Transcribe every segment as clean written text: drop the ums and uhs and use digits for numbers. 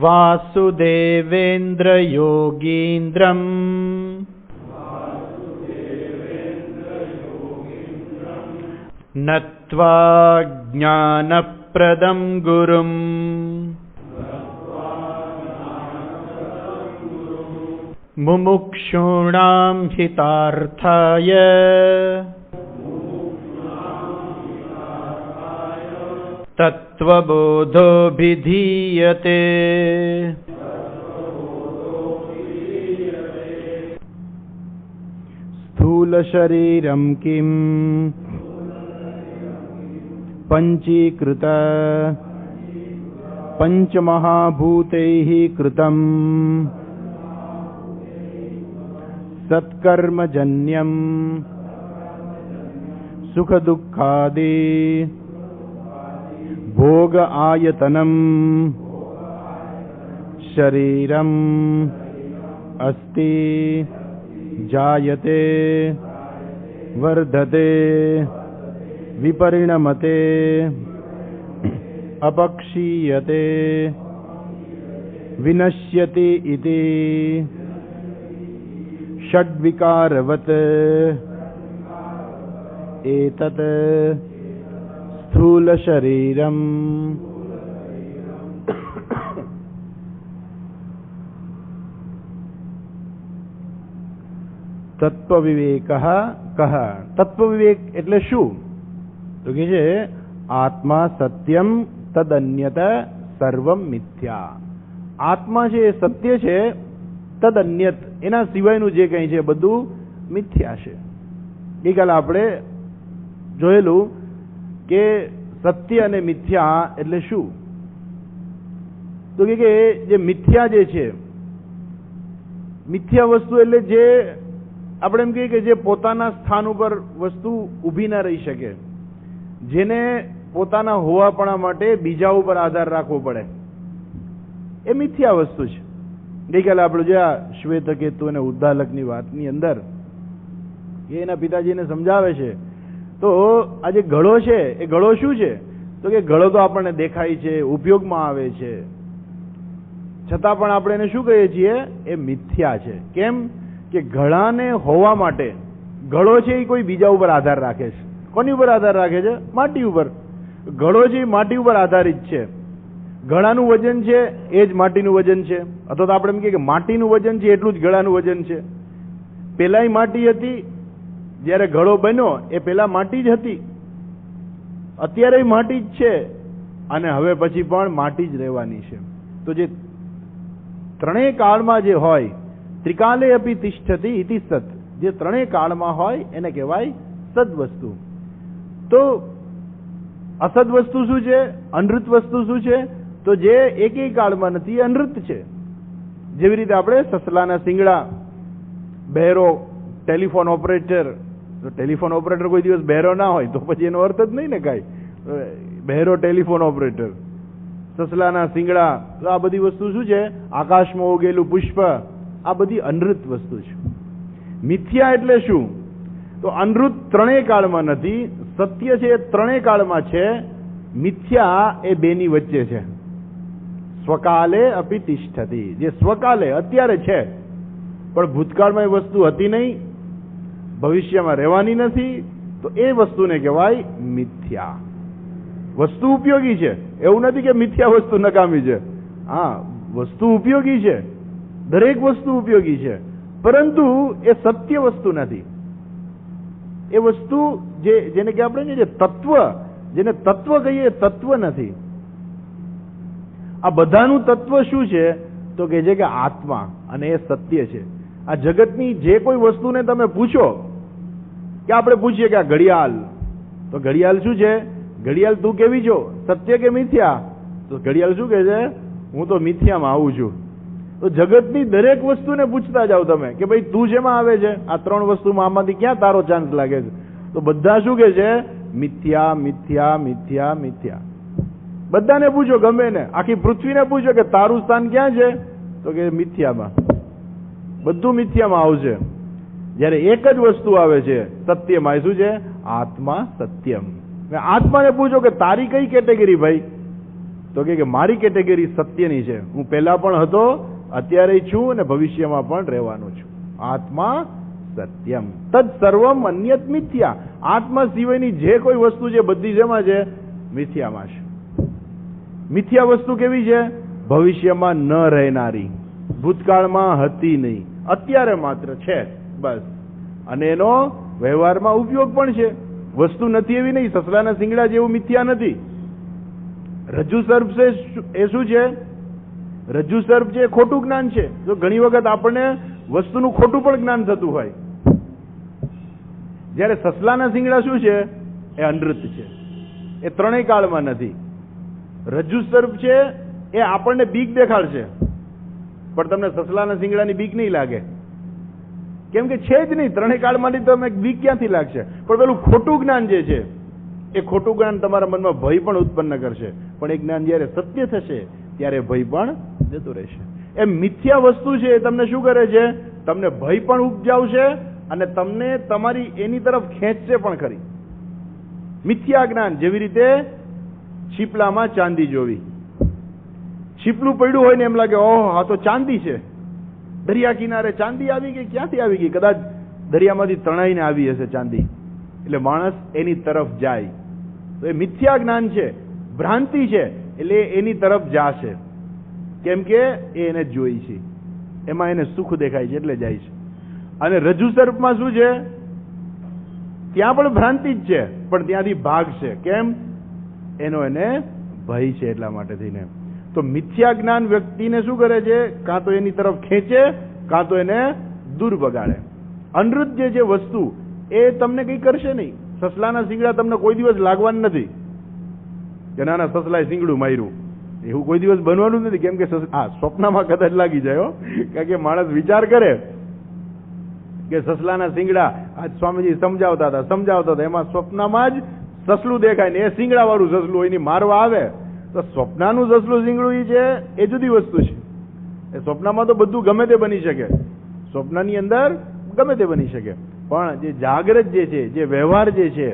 વાસુદેવેન્દ્ર યોગીન્દ્રમ નત્વા જ્ઞાનપ્રદમ ગુરુમ મુમુક્ષૂણામ હિતાર્થાય તત્વબોધોભિધીયતે. સ્થૂલ શરીરમ Kim પંચીકૃત પંચમહાભૂતૈઃ કૃતમ સત્કર્મજન્યમ સુખ દુઃખાદિ ભોગ આયતનમ શરીરમ અસ્તિ જાયતે વર્ધતે વિપરિણમતે અપક્ષીયતે વિનશ્યતિ ઇતિ ષડ્વિકારવત એતત સ્થૂલ શરીરમ. તત્વવિવેક કહ. તત્વવિવેક એટલે શું? તો કે છે આત્મા સત્યમ તદન્યત સર્વમ મિથ્યા. આત્મા છે એ સત્ય છે, તદન્યત એના સિવાયનું જે કંઈ છે બધું મિથ્યા છે. ગઈકાલે આપણે જોયેલું કે સત્ય અને મિથ્યા એટલે શું? તો કે જે મિથ્યા જે છે, મિથ્યા વસ્તુ એટલે જે આપણે એમ કહીએ કે જે પોતાના સ્થાન ઉપર વસ્તુ ઊભી ના રહી શકે, જેને પોતાના હોવાપણા માટે બીજા ઉપર આધાર રાખવો પડે, એ મિથ્યા વસ્તુ છે. ગઈકાલે આપણે જોયા શ્વેતકેતુ અને ઉદ્દાલકની વાતની અંદર એ એના પિતાજીને સમજાવે છે. તો આ જે ઘડો છે એ ઘડો શું છે? તો કે ઘડો તો આપણને દેખાય છે, ઉપયોગમાં આવે છે, છતાં પણ આપણે એને શું કહીએ છીએ? એ મિથ્યા છે. કેમ કે ઘડાને હોવા માટે ઘડો છે એ કોઈ બીજા ઉપર આધાર રાખે છે. કોની ઉપર આધાર રાખે છે? માટી ઉપર. ઘડો છે એ માટી ઉપર આધારિત છે. ઘડાનું વજન છે એ જ માટીનું વજન છે, અથવા તો આપણે એમ કહીએ કે માટીનું વજન છે એટલું જ ઘડાનું વજન છે. પેલાય માટી હતી, જ્યારે ઘડો બન્યો એ પેલા માટી જ હતી, અત્યારે માટી જ છે, અને હવે પછી પણ માટી જ રહેવાની છે. તો જે ત્રણેય કાળમાં જે હોય, ત્રિકાલે અપી તિષ્ઠતિ ઇતિ સત, જે ત્રણેય કાળમાં હોય એને કહેવાય સદવસ્તુ. તો અસદ વસ્તુ શું છે? અનૃત વસ્તુ શું છે? તો જે એકેય કાળમાં નથી, એ અનૃત છે. જેવી રીતે આપણે સસલાના શિંગડા, બહેરો, ટેલિફોન ઓપરેટર. તો ટેલિફોન ઓપરેટર કોઈ દિવસ બહેરો ના હોય તો પછી એનો અર્થ જ નહીં ને કાંઈ. બહેરો ટેલિફોન ઓપરેટર, સસલાના શિંગડા, તો આ બધી વસ્તુ શું છે? આકાશમાં ઉગેલું પુષ્પ, આ બધી અનૃત વસ્તુ છે. મિથ્યા એટલે શું? તો અનૃત ત્રણેય કાળમાં નથી, સત્ય છે એ ત્રણેય કાળમાં છે, મિથ્યા એ બેની વચ્ચે છે. સ્વકાલે અપી તિષ્ઠતિ, જે સ્વકાલે અત્યારે છે પણ ભૂતકાળમાં એ વસ્તુ હતી નહીં, ભવિષ્યમાં રહેવાની નથી, તો એ વસ્તુને કહેવાય મિથ્યા. વસ્તુ ઉપયોગી છે, એવું નથી કે મિથ્યા વસ્તુ નકામી છે. હા, વસ્તુ ઉપયોગી છે, દરેક વસ્તુ ઉપયોગી છે, પરંતુ એ સત્ય વસ્તુ નથી. એ વસ્તુ જેને કે આપણે જે તત્વ, જેને તત્વ કહીએ, તત્વ નથી. આ બધાનું તત્વ શું છે? તો કે છે કે આત્મા, અને એ સત્ય છે. આ જગતની જે કોઈ વસ્તુને તમે પૂછો, કે આપણે પૂછીએ કે આ ઘડિયાળ, તો ઘડિયાળ શું છે? ઘડિયાળ તું કેવી છો? સત્ય કે મિથ્યા? તો ઘડિયાળ શું કહે છે? હું તો મિથ્યામાં આવું છું. તો જગતની દરેક વસ્તુને પૂછતા જાઓ તમે કે ભાઈ તું શેમાં આવે છે? આ ત્રણ વસ્તુમાં આમાંથી ક્યાં તારો ચાન્સ લાગે છે? તો બધા શું કહે છે? મિથ્યા, મિથ્યા, મિથ્યા, મિથ્યા. બધાને પૂછો, ગમે ને, આખી પૃથ્વીને પૂછો કે તારું સ્થાન ક્યાં છે? તો કે મિથ્યામાં. બધું મિથ્યામાં આવશે. જ્યારે એક જ વસ્તુ આવે છે સત્યમાં, એ શું છે? આત્મા સત્યમ. આત્માને પૂછો કે તારી કઈ કેટેગરી ભાઈ? તો કે મારી કેટેગરી સત્યની છે, હું પહેલા પણ હતો, અત્યારે છું અને ભવિષ્યમાં પણ રહેવાનો છું. આત્મા સત્યમ તદ સર્વમ અન્યત મિથ્યા. આત્મા સિવાયની જે કોઈ વસ્તુ છે બધી જેમાં છે? મિથ્યામાં છે. મિથ્યા વસ્તુ કેવી છે? ભવિષ્યમાં ન રહેનારી, ભૂતકાળમાં હતી નહીં, અત્યારે માત્ર છે બસ. અને એનો વ્યવહારમાં ઉપયોગ પણ છે. વસ્તુ નથી એવી નહીં. સસલાના શિંગડા જેવું મિથ્યા નથી. રજ્જુ સર્પ છે એ શું છે? રજ્જુ સર્પ છે ખોટું જ્ઞાન છે. જો ઘણી વખત આપણને વસ્તુનું ખોટું પણ જ્ઞાન થતું હોય. જ્યારે સસલાના શિંગડા શું છે? એ અનૃત છે, એ ત્રણેય કાળમાં નથી. રજ્જુ સર્પ છે એ આપણને બીક દેખાડશે, પણ તમને સસલાના શિંગડાની બીક નહીં લાગે. કેમ કે છે જ નહીં, ત્રણેય કાળમાંથી તમે બીક ક્યાંથી લાગશે? પણ પેલું ખોટું જ્ઞાન જે છે એ ખોટું જ્ઞાન તમારા મનમાં ભય પણ ઉત્પન્ન કરશે, પણ એ જ્ઞાન જયારે સત્ય થશે ત્યારે ભય પણ જતું રહેશે. એ મિથ્યા વસ્તુ છે એ તમને શું કરે છે? તમને ભય પણ ઉપજાવશે અને તમને તમારી એની તરફ ખેંચશે પણ ખરી. મિથ્યા જ્ઞાન જેવી રીતે છીપલામાં ચાંદી જોવી. છીપલું પડ્યું હોય ને એમ લાગે ઓહ આ તો ચાંદી છે, દરિયા કિનારે ચાંદી આવી ગઈ. ક્યાંથી આવી ગઈ? કદાચ દરિયામાંથી તણાઈને આવી હશે ચાંદી. એટલે માણસ એની તરફ જાય. તો એ મિથ્યા જ્ઞાન છે, ભ્રાંતિ છે, એટલે એની તરફ જાશે. કેમ કે એ એને જોઈ છે, એમાં એને સુખ દેખાય છે એટલે જાય છે. અને રજ્જુ સર્પમાં શું છે? ત્યાં પણ ભ્રાંતિ જ છે, પણ ત્યાંથી ભાગ છે. કેમ? એનો એને ભય છે એટલા માટે થઈને. તો મિથ્યા જ્ઞાન વ્યક્તિને શું કરે છે? કાં તો એની તરફ ખેંચે, કાં તો એને દૂર બગાડે. અનૃત જે છે વસ્તુ એ તમને કંઈ કરશે નહીં. સસલાના શિંગડા તમને કોઈ દિવસ લાગવાનું નથી કે નાના સસલાએ શિંગડું માર્યું, એવું કોઈ દિવસ બનવાનું નથી. કેમ કે સ્વપ્નમાં કદાચ લાગી જાય. કારણ કે માણસ વિચાર કરે કે સસલાના શિંગડા આજ સ્વામીજી સમજાવતા હતા, એમાં સ્વપ્નમાં જ સસલું દેખાય ને એ શિંગડા વાળું સસલું હોય, એની મારવા આવે તો સ્વપ્નાનું સસલું શિંગડું છે એ જુદી વસ્તુ છે. એ સ્વપ્નમાં તો બધું ગમે તે બની શકે, સ્વપ્નની અંદર ગમે તે બની શકે, પણ જે જાગ્રત જે છે, જે વ્યવહાર જે છે,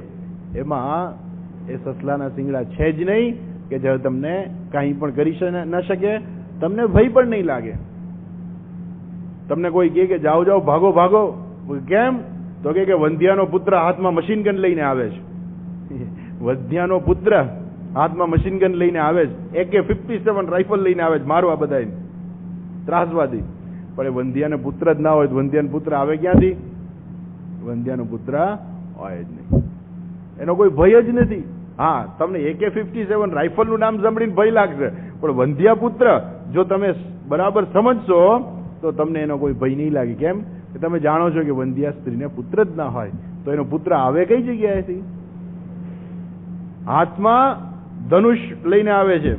એમાં એ સસલાના શિંગડા છે જ નહીં કે જે તમને કાંઈ પણ કરી ન શકે, તમને ભય પણ નહીં લાગે. તમને કોઈ કહે કે જાઓ જાઓ ભાગો ભાગો, કેમ? તો કે વંધ્યાનો પુત્ર હાથમાં મશીન ગન લઈને આવે છે. વંધ્યાનો પુત્ર હાથમાં મશીન ગન લઈને આવે છે, AK-57 રાઇફલ લઈને આવે છે મારવા બધા ત્રાસવાદી. પણ એ વંધ્યાનો પુત્ર જ ના હોય તો વંધ્યાનો પુત્ર આવે ક્યાંથી? વંધ્યાનો પુત્ર હોય જ નહીં, એનો કોઈ ભય જ નથી. હા, તમને AK-57 રાઇફલનું નામ સાંભળીને ભય લાગશે, પણ વંધ્યા પુત્ર જો તમે બરાબર સમજશો તો તમને એનો કોઈ ભય નહીં લાગે. કેમ કે તમે જાણો છો કે વંધ્યા સ્ત્રીને પુત્ર જ ના હોય તો એનો પુત્ર આવે કઈ જગ્યાએથી? હાથમાં ધનુષ લઈને આવે છે.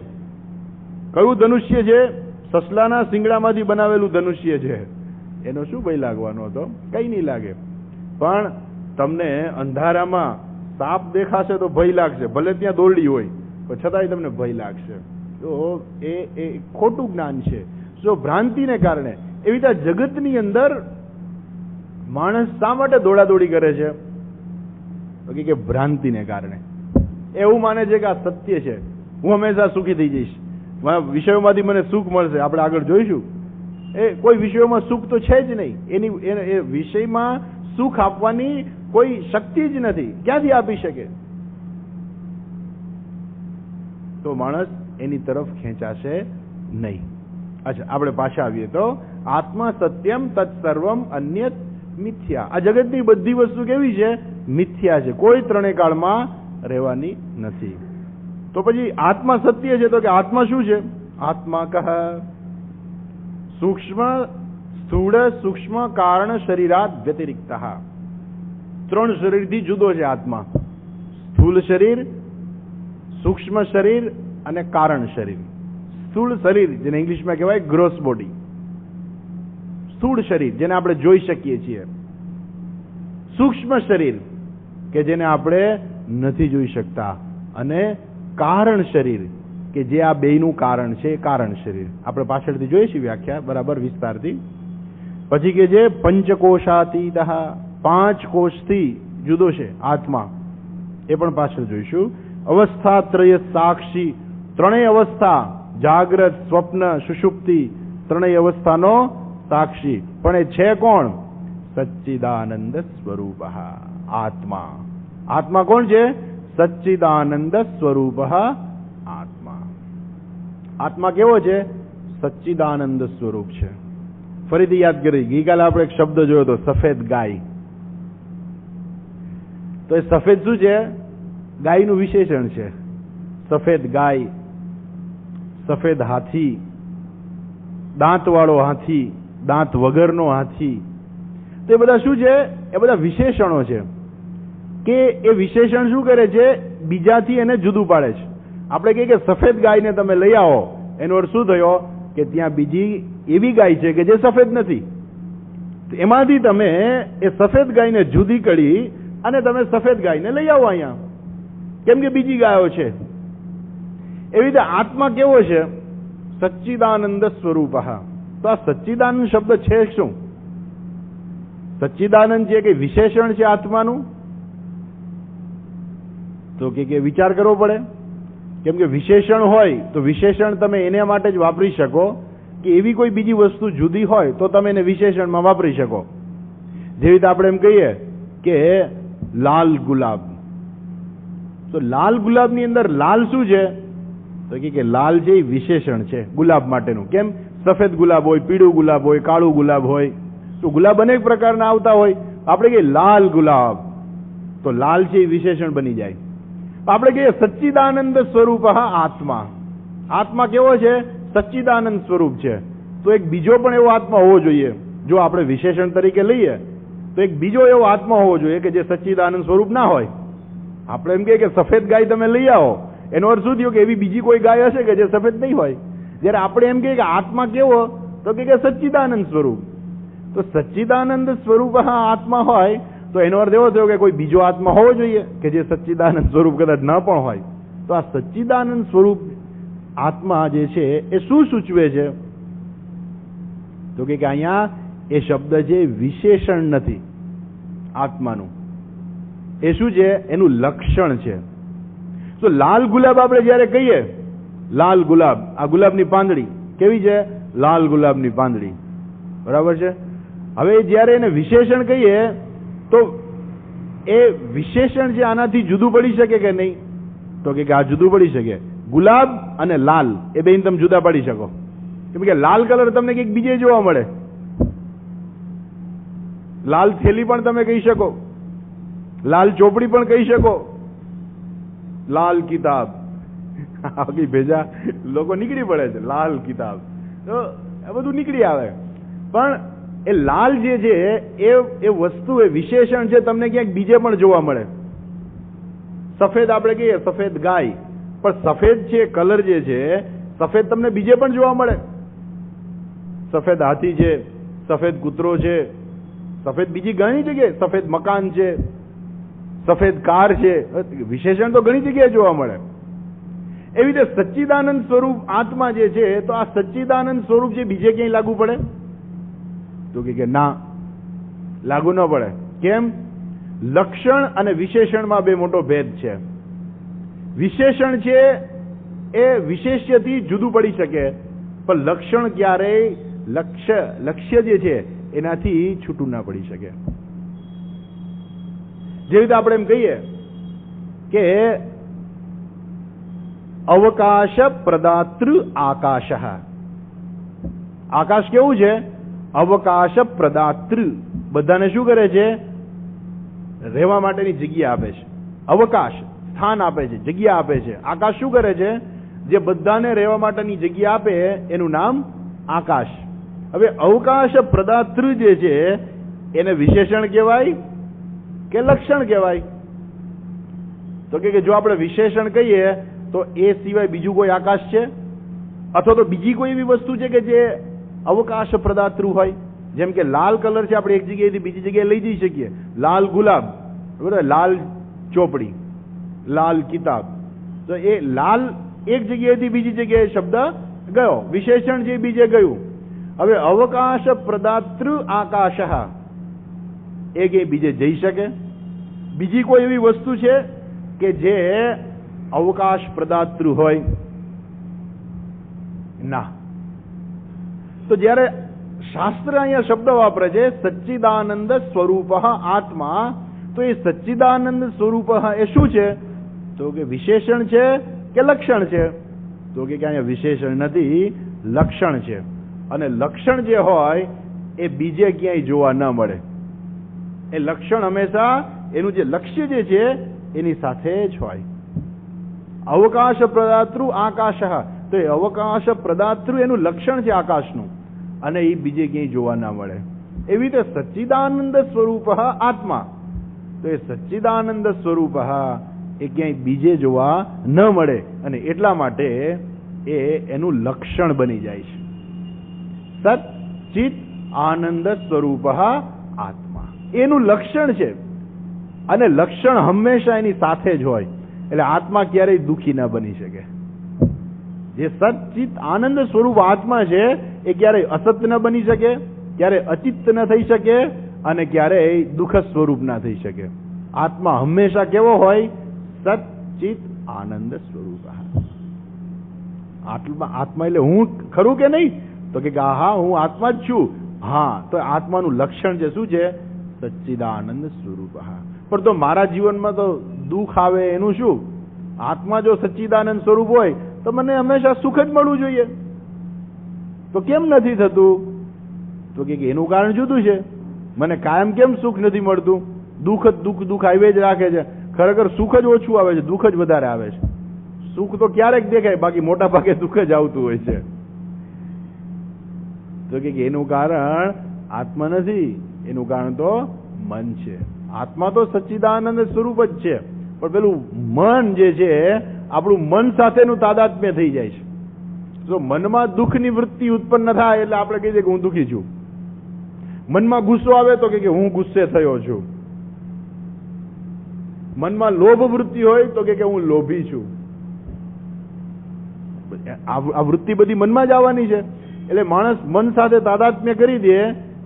કયું ધનુષ્ય છે? સસલાના શિંગડામાંથી બનાવેલું ધનુષ્ય છે. એનો શું ભય લાગવાનો હતો? કઈ નહીં લાગે. પણ તમને અંધારામાં સાપ દેખાશે તો ભય લાગશે, ભલે ત્યાં દોરડી હોય પણ છતાંય તમને ભય લાગશે. તો એ ખોટું જ્ઞાન છે, જો ભ્રાંતિને કારણે. એવી રીતે જગતની અંદર માણસ શા માટે દોડાદોડી કરે છે? કે ભ્રાંતિને કારણે. એવું માને છે કે આ સત્ય છે, હું હંમેશા સુખી થઈ જઈશ, વિષયોમાંથી મને સુખ મળશે. આપણે આગળ જોઈશું એ કોઈ વિષયોમાં સુખ તો છે જ નહીં. એ વિષયમાં સુખ આપવાની કોઈ શક્તિ જ નથી. ક્યાંથી આપી શકે? તો માણસ એની તરફ ખેંચાશે નહીં. અચ્છા, આપણે પાછા આવીએ તો આત્મા સત્યમ તત્સર્વમ અન્યત મિથ્યા. આ જગતની બધી વસ્તુ કેવી છે? મિથ્યા છે, કોઈ ત્રણેય કાળમાં રહેવાની નથી. તો પછી આત્મા સત્ય છે તો કે આત્મા શું છે? આત્મા કહ સૂક્ષ્મ સ્થૂળ સૂક્ષ્મ કારણ શરીરાત વ્યતિરિક્ત. ત્રણ શરીરથી જુદો છે આત્મા. સ્થૂળ શરીર, સૂક્ષ્મ શરીર અને કારણ શરીર. સ્થૂળ શરીર જેને ઇંગ્લિશમાં કહેવાય ગ્રોસ બોડી, સ્થૂળ શરીર જેને આપણે જોઈ શકીએ છીએ. સૂક્ષ્મ શરીર કે જેને આપણે નથી જોઈ શકતા, અને કારણ શરીર કે જે આ બેયનું કારણ છે, કારણ શરીર. આપણે પાછળથી જોઈએ છીએ વ્યાખ્યા બરાબર વિસ્તારથી. પછી કે જે પંચકોશાતીત, 5 કોષથી જુદો છે આત્મા, એ પણ પાછળ જોઈશું. અવસ્થાત્રય સાક્ષી, ત્રણેય અવસ્થા, જાગ્રત, સ્વપ્ન, સુષુપ્તિ, ત્રણેય અવસ્થાનો સાક્ષી. પણ એ છે કોણ? સચ્ચિદાનંદ સ્વરૂપ આત્મા. આત્મા કોણ છે? સચ્ચિદાનંદ સ્વરૂપ આત્મા. આત્મા કેવો છે? સચ્ચિદાનંદ સ્વરૂપ છે. ફરીથી યાદ કરી, ગઈકાલે આપણે એક શબ્દ જોયો હતો, સફેદ ગાય. તો એ સફેદ શું છે? ગાયનું વિશેષણ છે. સફેદ ગાય, સફેદ હાથી, દાંતવાળો હાથી, દાંત વગરનો હાથી. તો એ બધા શું છે? એ બધા વિશેષણો છે કે એ વિશેષણ શું કરે છે? બીજાથી એને જુદું પાડે છે. આપણે કહીએ કે સફેદ ગાયને તમે લઈ આવો, એનો અર્થ શું થયો? કે ત્યાં બીજી એવી ગાય છે કે જે સફેદ નથી. એમાંથી તમે એ સફેદ ગાયને જુદી કરી અને તમે સફેદ ગાયને લઈ આવો અહીંયા, કેમ કે બીજી ગાયો છે. એવી રીતે આત્મા કેવો છે? સચ્ચિદાનંદ સ્વરૂપ. તો આ સચ્ચિદાનંદ શબ્દ છે શું? સચ્ચિદાનંદ છે કે વિશેષણ છે આત્માનું? તો કે વિચાર કરવો પડે. કેમ કે વિશેષણ હોય તો વિશેષણ તમે એના માટે જ વાપરી શકો કે એવી કોઈ બીજી વસ્તુ જુદી હોય તો તમે એને વિશેષણમાં વાપરી શકો. જેવી રીતે આપણે એમ કહીએ કે લાલ ગુલાબ. તો લાલ ગુલાબની અંદર લાલ શું છે? તો કે લાલ જે વિશેષણ છે ગુલાબ માટેનું. કેમ? સફેદ ગુલાબ હોય, પીળું ગુલાબ હોય, કાળું ગુલાબ હોય. તો ગુલાબ અનેક પ્રકારના આવતા હોય. આપણે કહીએ લાલ ગુલાબ, તો લાલ છે એ વિશેષણ બની જાય. આપણે કહીએ સચ્ચિદાનંદ સ્વરૂપ આત્મા. આત્મા કેવો છે? સચ્ચિદાનંદ સ્વરૂપ છે. તો એક બીજો પણ એવો આત્મા હોવો જોઈએ. જો આપણે વિશેષણ તરીકે લઈએ તો એક બીજો એવો આત્મા હોવો જોઈએ કે જે સચ્ચિદાનંદ સ્વરૂપ ના હોય. આપણે એમ કહીએ કે સફેદ ગાય તમે લઈ આવો, એનો અર્થ શું થયો? કે એવી બીજી કોઈ ગાય હશે કે જે સફેદ નહીં હોય. જ્યારે આપણે એમ કહીએ કે આત્મા કેવો? તો કે સચ્ચિદાનંદ સ્વરૂપ. તો સચ્ચિદાનંદ સ્વરૂપ આત્મા હોય તો એનો અર્થ એવો થયો કે કોઈ બીજો આત્મા હોવો જોઈએ કે જે સચ્ચિદાનંદ સ્વરૂપ કદાચ ન પણ હોય. તો આ સચ્ચિદાનંદ સ્વરૂપ આત્મા જે છે એ શું સૂચવે છે? તો કે અહીંયા એ શબ્દ છે વિશેષણ નથી આત્માનું. એ શું છે? એનું લક્ષણ છે. તો લાલ ગુલાબ આપણે જયારે કહીએ, લાલ ગુલાબ, આ ગુલાબની પાંદડી કેવી છે? લાલ ગુલાબની પાંદડી, બરાબર છે. હવે જયારે એને વિશેષણ કહીએ તો એ વિશેષણ છે આનાથી જુદું પડી શકે કે નહીં? તો કે આ જુદું પડી શકે. ગુલાબ અને લાલ એ બેન તમે જુદા પાડી શકો. કેમ કે લાલ કલર તમને કંઈક બીજે જોવા મળે. લાલ થેલી પણ તમે કહી શકો, લાલ ચોપડી પણ કહી શકો, લાલ કિતાબ. ભેજા લોકો નીકળી પડે છે, લાલ કિતાબ. તો એ બધું નીકળી આવે. પણ એ લાલ જે છે એ વસ્તુ, એ વિશેષણ છે તમને ક્યાંક બીજે પણ જોવા મળે. સફેદ આપણે કહીએ સફેદ ગાય, પણ સફેદ છે કલર જે છે સફેદ તમને બીજે પણ જોવા મળે. સફેદ હાથી છે, સફેદ કૂતરો છે, સફેદ બીજી ઘણી જગ્યાએ, સફેદ મકાન છે, સફેદ કાર છે. વિશેષણ તો ઘણી જગ્યાએ જોવા મળે. એવી રીતે સચ્ચિદાનંદ સ્વરૂપ આત્મા જે છે, તો આ સચ્ચિદાનંદ સ્વરૂપ છે બીજે ક્યાંય લાગુ પડે? તો કે ના, લાગુ ન પડે. કેમ? લક્ષણ અને વિશેષણમાં બે મોટો ભેદ છે. વિશેષણ છે એ વિશેષ્યથી જુદું પડી શકે, પણ લક્ષણ ક્યારેય લક્ષ્ય જે છે એનાથી છૂટું ના પડી શકે. જેવી રીતે આપણે એમ કહીએ કે અવકાશ પ્રદાતૃ આકાશ. આકાશ કેવું છે? અવકાશ પ્રદાતૃ. બધાને શું કરે છે? રહેવા માટેની જગ્યા આપે છે. અવકાશ સ્થાન આપે છે, જગ્યા આપે છે. આકાશ શું કરે છે? જે બધાને રહેવા માટેની જગ્યા આપે એનું નામ આકાશ. હવે અવકાશ પ્રદાતૃ જે છે એને વિશેષણ કહેવાય કે લક્ષણ કહેવાય? તો કે જો આપણે વિશેષણ કહીએ તો એ સિવાય બીજું કોઈ આકાશ છે? અથવા તો બીજી કોઈ એવી વસ્તુ છે કે જે અવકાશ પ્રદાતૃ હોય? જેમ કે લાલ કલર છે, આપણે એક જગ્યાએથી બીજી જગ્યાએ લઈ જઈ શકીએ. લાલ ગુલાબ, બરાબર, લાલ ચોપડી, લાલ કિતાબ. તો એ લાલ એક જગ્યાએથી બીજી જગ્યાએ શબ્દ ગયો, વિશેષણ છે બીજે ગયું. હવે અવકાશ પ્રદાતૃ આકાશ એ કે બીજે જઈ શકે? બીજી કોઈ એવી વસ્તુ છે કે જે અવકાશ પ્રદાતૃ હોય? ના. તો જ્યારે શાસ્ત્ર અહીંયા શબ્દ વાપરે છે સચ્ચિદાનંદ સ્વરૂપ આત્મા, તો એ સચ્ચિદાનંદ સ્વરૂપ એ શું છે? તો કે વિશેષણ છે કે લક્ષણ છે? તો કે અહીંયા વિશેષણ નથી, લક્ષણ છે. અને લક્ષણ જે હોય એ બીજે ક્યાંય જોવા ન મળે. એ લક્ષણ હંમેશા એનું જે લક્ષ્ય જે છે એની સાથે જ હોય. અવકાશ પ્રદાતૃ આકાશ, તો એ અવકાશ પ્રદાતૃ એનું લક્ષણ છે આકાશનું, અને એ બીજે ક્યાંય જોવા ના મળે. એવી રીતે સચ્ચિદાનંદ સ્વરૂપ આત્મા, તો એ સચ્ચિદાનંદ સ્વરૂપ એ ક્યાંય બીજે જોવા ન મળે, અને એટલા માટે એ એનું લક્ષણ બની જાય છે. સત ચિત આનંદ સ્વરૂપ આત્મા એનું લક્ષણ છે, અને લક્ષણ હંમેશા એની સાથે જ હોય. એટલે આત્મા ક્યારેય દુઃખી ન બની શકે. જે સચ્ચિત આનંદ સ્વરૂપ આત્મા છે એ ક્યારેય અસત્ય ન બની શકે, ક્યારેય અચિત્ત ન થઈ શકે, અને ક્યારેય દુઃખ સ્વરૂપ ના થઈ શકે. આત્મા હંમેશા કેવો હોય? સચ્ચિત આનંદ સ્વરૂપ. આત્મા એટલે હું ખરું કે નહીં? તો કે હા, હું આત્મા જ છું. હા, તો આત્માનું લક્ષણ છે શું છે? સચ્ચિદાનંદ સ્વરૂપ. પણ તો મારા જીવનમાં તો દુઃખ આવે એનું શું? આત્મા જો સચ્ચિદાનંદ સ્વરૂપ હોય તો મને હંમેશા સુખ જ મળવું જોઈએ, તો કેમ નથી થતું? તો કે એનું કારણ જુદું છે. મને કાયમ કેમ સુખ નથી મળતું? દુઃખ જ દુઃખ આવ્યા જ રાખે છે. ખરેખર સુખ જ ઓછું આવે છે, દુઃખ જ વધારે આવે છે. સુખ તો ક્યારેક દેખાય, બાકી મોટા ભાગે દુઃખ જ આવતું હોય છે. તો કે એનું કારણ આત્મા નથી, એનું કારણ તો મન છે. આત્મા તો સચ્ચિદાનંદ સ્વરૂપ જ છે, પણ પેલું મન જે છે આપણું મન સાથેનું તાદાત્મ્ય થઈ જાય છે. જો મનમાં દુઃખની વૃત્તિ ઉત્પન્ન થાય એટલે આપણે કહીએ કે હું દુઃખી છું. મનમાં ગુસ્સો આવે તો કે હું ગુસ્સે થયો છું. મનમાં લોભ વૃત્તિ હોય તો કે હું લોભી છું. આ વૃત્તિ બધી મનમાં જ આવવાની છે. એટલે માણસ મન સાથે તાદાત્મ્ય કરી દે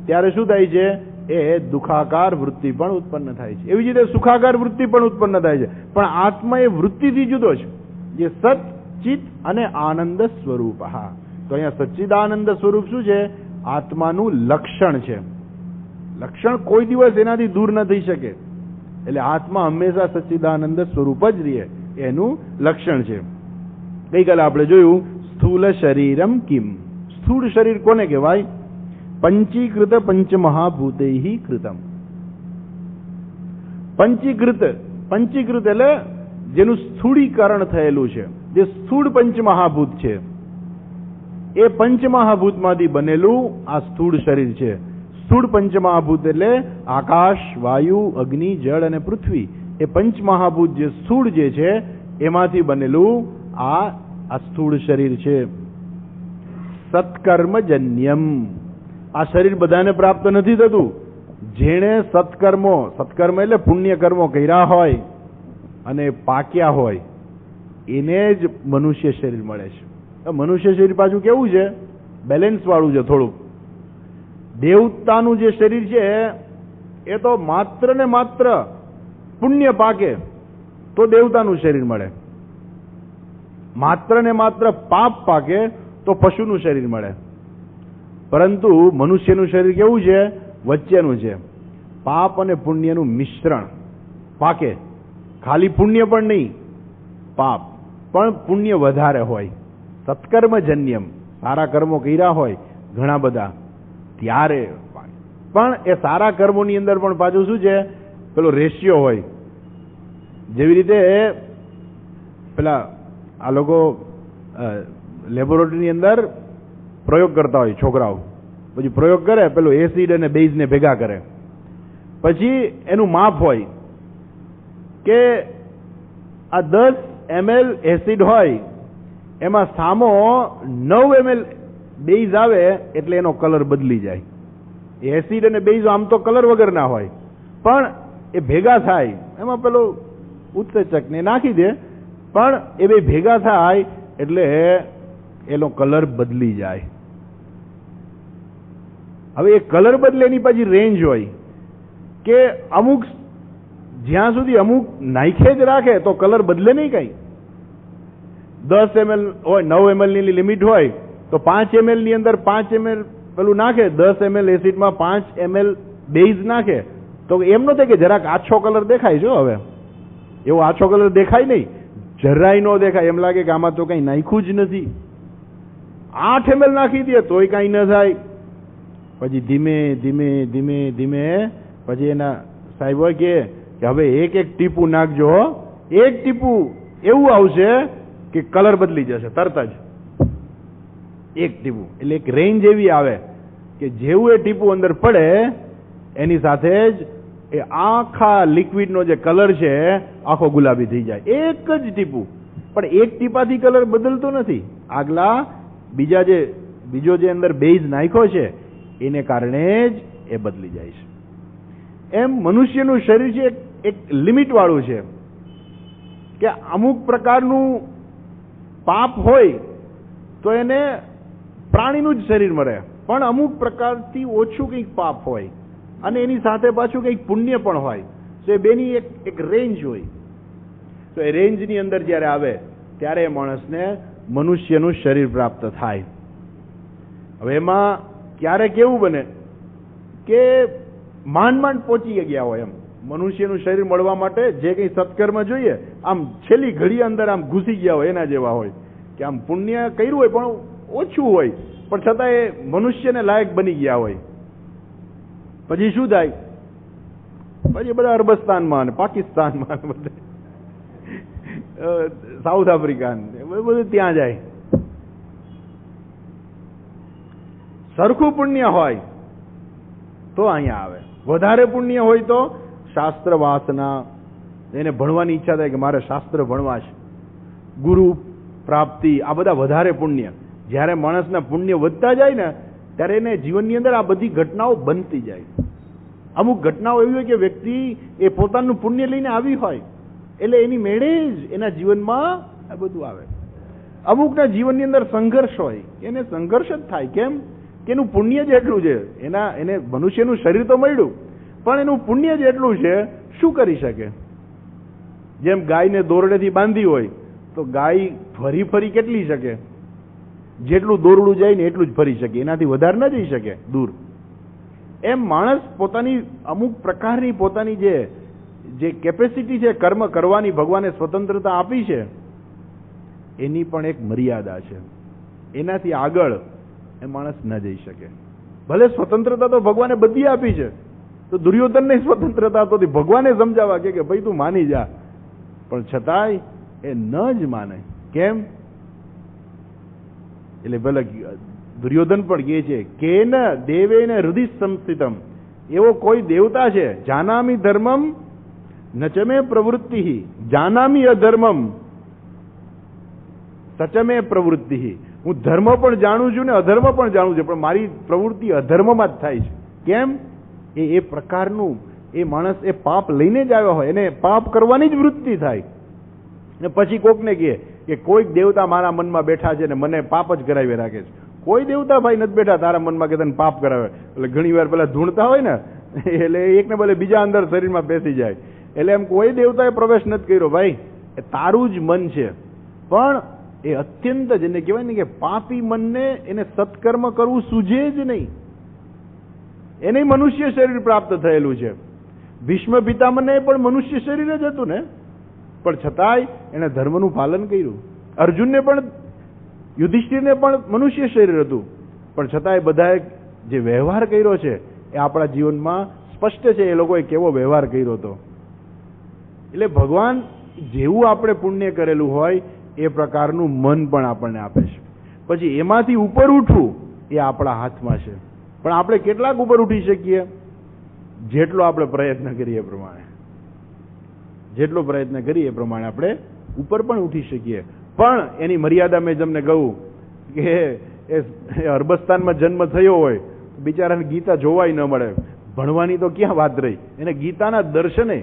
ત્યારે શું થાય છે? એ દુઃખાકાર વૃત્તિ પણ ઉત્પન્ન થાય છે. એવી જ રીતે સુખાકાર વૃત્તિ પણ ઉત્પન્ન થાય છે. પણ આત્મા એ વૃત્તિથી જુદો છે, જે સત ચિત અને આનંદ સ્વરૂપ. તો અહીંયા સચ્ચિદાનંદ સ્વરૂપ શું છે? આત્માનું લક્ષણ છે. લક્ષણ કોઈ દિવસ એનાથી દૂર ન થઈ શકે. એટલે આત્મા હંમેશા સચ્ચિદાનંદ સ્વરૂપ જ રહે, એનું લક્ષણ છે. ગઈકાલે આપણે જોયું સ્થૂલ શરીરમ કિમ. સ્થૂળ શરીર કોને કહેવાય? પંચીકૃત પંચમહાભૂતૈ કૃતમ. પંચીકૃત એટલે જેનું સ્થૂળીકરણ થયેલું છે, જે સ્થૂળ પંચમહાભૂત છે, એ પંચમહાભૂતમાંથી બનેલું આ સ્થૂળ શરીર છે. સ્થૂળ પંચમહાભૂત એટલે આકાશ, વાયુ, અગ્નિ, જળ અને પૃથ્વી. એ પંચમહાભૂત જે સ્થૂળ જે છે એમાંથી બનેલું આ સ્થૂળ શરીર છે. સત્કર્મજન્યમ. આ શરીર બધાને પ્રાપ્ત નથી થતું. જેણે સત્કર્મ એટલે પુણ્ય કર્મો કર્યા હોય અને પાક્યા હોય એને જ મનુષ્ય શરીર મળે છે. મનુષ્ય શરીર પાછું કેવું છે? બેલેન્સ વાળું છે થોડુંક. દેવતાનું જે શરીર છે એ તો માત્ર ને માત્ર પુણ્ય પાકે તો દેવતાનું શરીર મળે. માત્ર ને માત્ર પાપ પાકે તો પશુનું શરીર મળે. પરંતુ મનુષ્યનું શરીર કેવું છે? વચ્ચેનું છે. પાપ અને પુણ્યનું મિશ્રણ પાકે. ખાલી પુણ્ય પણ નહીં, પાપ પણ પુણ્ય વધારે હોય. સત્કર્મજન્યમ, સારા કર્મો કર્યા હોય ઘણા બધા ત્યારે. પણ એ સારા કર્મોની અંદર પણ પાછું શું છે? પેલો રેશિયો હોય. જેવી રીતે પેલા આ લોકો લેબોરેટરીની અંદર પ્રયોગ કરતા હોય છોકરાઓ. પછી પ્રયોગ કરે, પેલો એસિડ અને બેઝને ભેગા કરે, પછી એનું માપ હોય કે આ 10 ml એસિડ હોય એમાં સામો 9 ml બેઝ આવે એટલે એનો કલર બદલી જાય. એસિડ અને બેઝ આમ તો કલર વગરના હોય, પણ એ ભેગા થાય, એમાં પેલો ઉત્સેચક ને નાખી દે, પણ એ બે ભેગા થાય એટલે એનો કલર બદલી જાય. હવે એ કલર બદલે એની પાછી રેન્જ હોય કે અમુક જ્યાં સુધી અમુક નાખે જ રાખે તો કલર બદલે નહીં કઈ. 10 ml હોય, 9 ml ની લિમિટ હોય તો 5 ml ની અંદર 5 ml પેલું નાખે, 10 ml એસિડમાં 5 ml બેઝ નાખે, તો એમ ન થાય કે જરાક આછો કલર દેખાય છે. હવે એવો આછો કલર દેખાય નહીં, જરાય ન દેખાય, એમ લાગે કે આમાં તો કઈ નાખ્યું જ નથી. 8 ml નાખી દે તોય કઈ ન થાય. પછી ધીમે ધીમે ધીમે ધીમે પછી એના સાહેબ કે હવે એક એક ટીપું નાખજો, એક ટીપું એવું આવશે કે કલર બદલી જશે તરત જ. એક ટીપું એટલે એક રેન્જ એવી આવે કે જેવું એ ટીપું અંદર પડે એની સાથે જ એ આખા લિક્વિડનો જે કલર છે આખો ગુલાબી થઈ જાય. એક જ ટીપું, પણ એક ટીપાથી કલર બદલતો નથી, આગલા બીજો જે અંદર બેઝ નાખ્યો છે એને કારણે જ એ બદલી જાય છે. એમ મનુષ્યનું શરીર છે એક લિમિટ વાળું છે કે અમુક પ્રકારનું પાપ હોય તો એને પ્રાણીનું જ શરીર મળે, પણ અમુક પ્રકારથી ઓછું કંઈક પાપ હોય અને એની સાથે પાછું કંઈક પુણ્ય પણ હોય, તો એ બેની એક રેન્જ હોય. તો એ રેન્જની અંદર જ્યારે આવે ત્યારે એ માણસને મનુષ્યનું શરીર પ્રાપ્ત થાય. હવે એમાં ક્યારેક એવું બને કે માંડ પહોંચી ગયા હોય, એમ મનુષ્યનું શરીર મળવા માટે જે કંઈ સત્કર્મ જોઈએ આમ છેલ્લી ઘડી અંદર આમ ઘૂસી ગયા હોય એના જેવા હોય કે આમ પુણ્ય કર્યું હોય પણ ઓછું હોય, પણ છતાં એ મનુષ્યને લાયક બની ગયા હોય. પછી શું થાય? પછી બધા અરબસ્તાનમાં અને પાકિસ્તાનમાં બધે સાઉથ આફ્રિકા બધું ત્યાં જાય. સરખું પુણ્ય હોય તો અહીંયા આવે, વધારે પુણ્ય હોય તો શાસ્ત્ર વાસના, એને ભણવાની ઈચ્છા થાય કે મારે શાસ્ત્ર ભણવા છે, ગુરુ પ્રાપ્તિ, આ બધા વધારે પુણ્ય. જ્યારે માણસના પુણ્ય વધતા જાય ને ત્યારે એને જીવનની અંદર આ બધી ઘટનાઓ બનતી જાય. અમુક ઘટનાઓ એવી હોય કે વ્યક્તિ એ પોતાનું પુણ્ય લઈને આવી હોય એટલે એની મેળે જ એના જીવનમાં આ બધું આવે. અમુકના જીવનની અંદર સંઘર્ષ હોય, એને સંઘર્ષ જ થાય. કેમ કે એનું પુણ્ય જ એટલું છે, એને મનુષ્યનું શરીર તો મળ્યું પણ એનું પુણ્ય જ એટલું છે, શું કરી શકે? જેમ ગાયને દોરડેથી બાંધી હોય તો ગાય ફરી ફરી કેટલી શકે? જેટલું દોરડું જાય ને એટલું જ ફરી શકે, એનાથી વધારે ન જઈ શકે દૂર. એમ માણસ પોતાની અમુક પ્રકારની પોતાની જે કેપેસિટી છે કર્મ કરવાની, ભગવાને સ્વતંત્રતા આપી છે, એની પણ એક મર્યાદા છે. એનાથી આગળ એ માણસ ન જઈ શકે. ભલે સ્વતંત્રતા તો ભગવાને બધી આપી છે, તો દુર્યોધનને સ્વતંત્રતા તો ભગવાને સમજાવવા કે ભાઈ તું માની જા, પણ છતાંય એ ન જ માને. કેમ? એટલે ભલે દુર્યોધન પણ કહે છે કે ન દેવેન હૃદય સંસ્થિતમ, એવો કોઈ દેવતા છે, જાનામી ધર્મમ નચમે પ્રવૃત્તિ, જાનામી અધર્મમ સચમે પ્રવૃત્તિ. હું ધર્મ પણ જાણું છું ને અધર્મ પણ જાણું છું, પણ મારી પ્રવૃત્તિ અધર્મમાં જ થાય છે. કેમ? એ પ્રકારનું એ માણસ એ પાપ લઈને જ આવ્યો હોય, એને પાપ કરવાની જ વૃત્તિ થાય. ને પછી કોકને કહે કે કોઈક દેવતા મારા મનમાં બેઠા છે ને મને પાપ જ કરાવી રાખે છે. કોઈ દેવતા ભાઈ નથી બેઠા તારા મનમાં કે તને પાપ કરાવે. એટલે ઘણી વાર પેલા ધૂણતા હોય ને એટલે એકને ભલે બીજા અંદર શરીરમાં બેસી જાય. એટલે એમ કોઈ દેવતાએ પ્રવેશ નથી કર્યો ભાઈ, એ તારું જ મન છે. પણ એ અત્યંત જ એને કહેવાય ને કે પાપી મનને એને સત્કર્મ કરવું સૂઝે જ નહીં. એને મનુષ્ય શરીર પ્રાપ્ત થયેલું છે. ભીષ્મ પિતામહને પણ મનુષ્ય શરીર જ હતું ને, પણ છતાંય એને ધર્મનું પાલન કર્યું. અર્જુનને પણ, યુધિષ્ઠિરને પણ મનુષ્ય શરીર હતું, પણ છતાંય બધાએ જે વ્યવહાર કર્યો છે એ આપણા જીવનમાં સ્પષ્ટ છે એ લોકોએ કેવો વ્યવહાર કર્યો હતો. એટલે ભગવાન જેવું આપણે પુણ્ય કરેલું હોય એ પ્રકારનું મન પણ આપણને આપે છે. પછી એમાંથી ઉપર ઉઠવું એ આપણા હાથમાં છે. પણ આપણે કેટલાક ઉપર ઉઠી શકીએ? જેટલો આપણે પ્રયત્ન કરીએ એ પ્રમાણે. જેટલો પ્રયત્ન કરીએ એ પ્રમાણે આપણે ઉપર પણ ઉઠી શકીએ. પણ એની મર્યાદા મેં તમને કહું કે એ અરબસ્તાનમાં જન્મ થયો હોય બિચારાને ગીતા જોવાય ન મળે, ભણવાની તો ક્યાં વાત રહી. એને ગીતાના દર્શને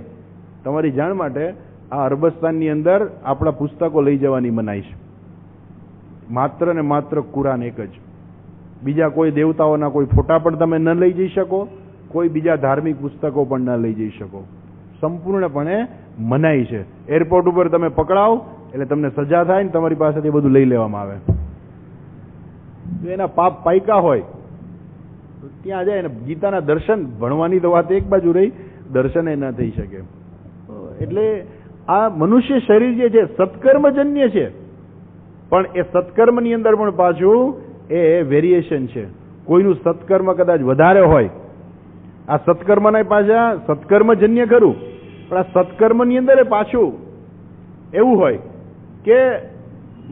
તમારી જાણ માટે આ અરબસ્તાનની અંદર આપણા પુસ્તકો લઈ જવાની મનાઈ છે. માત્ર ને માત્ર કુરાન એક જ. બીજા કોઈ દેવતાઓના કોઈ ફોટા પણ તમે ન લઈ જઈ શકો, કોઈ બીજા ધાર્મિક પુસ્તકો પણ ન લઈ જઈ શકો. સંપૂર્ણપણે મનાઈ છે. એરપોર્ટ ઉપર તમે પકડાવ એટલે તમને સજા થાય ને તમારી પાસેથી બધું લઈ લેવામાં આવે. તો એના પાપ પાયકા હોય તો ત્યાં જાય ને ગીતાના દર્શન, ભણવાની તો વાત એક બાજુ રહી, દર્શન એ ન થઈ શકે. એટલે આ મનુષ્ય શરીર જે છે સત્કર્મજન્ય છે, પણ એ સત્કર્મની અંદર પણ પાછું એ વેરિએશન છે. કોઈનું સત્કર્મ કદાચ વધારે હોય, આ સત્કર્મના પાછા સત્કર્મજન્ય ખરું, પણ આ સત્કર્મની અંદર પાછું એવું હોય કે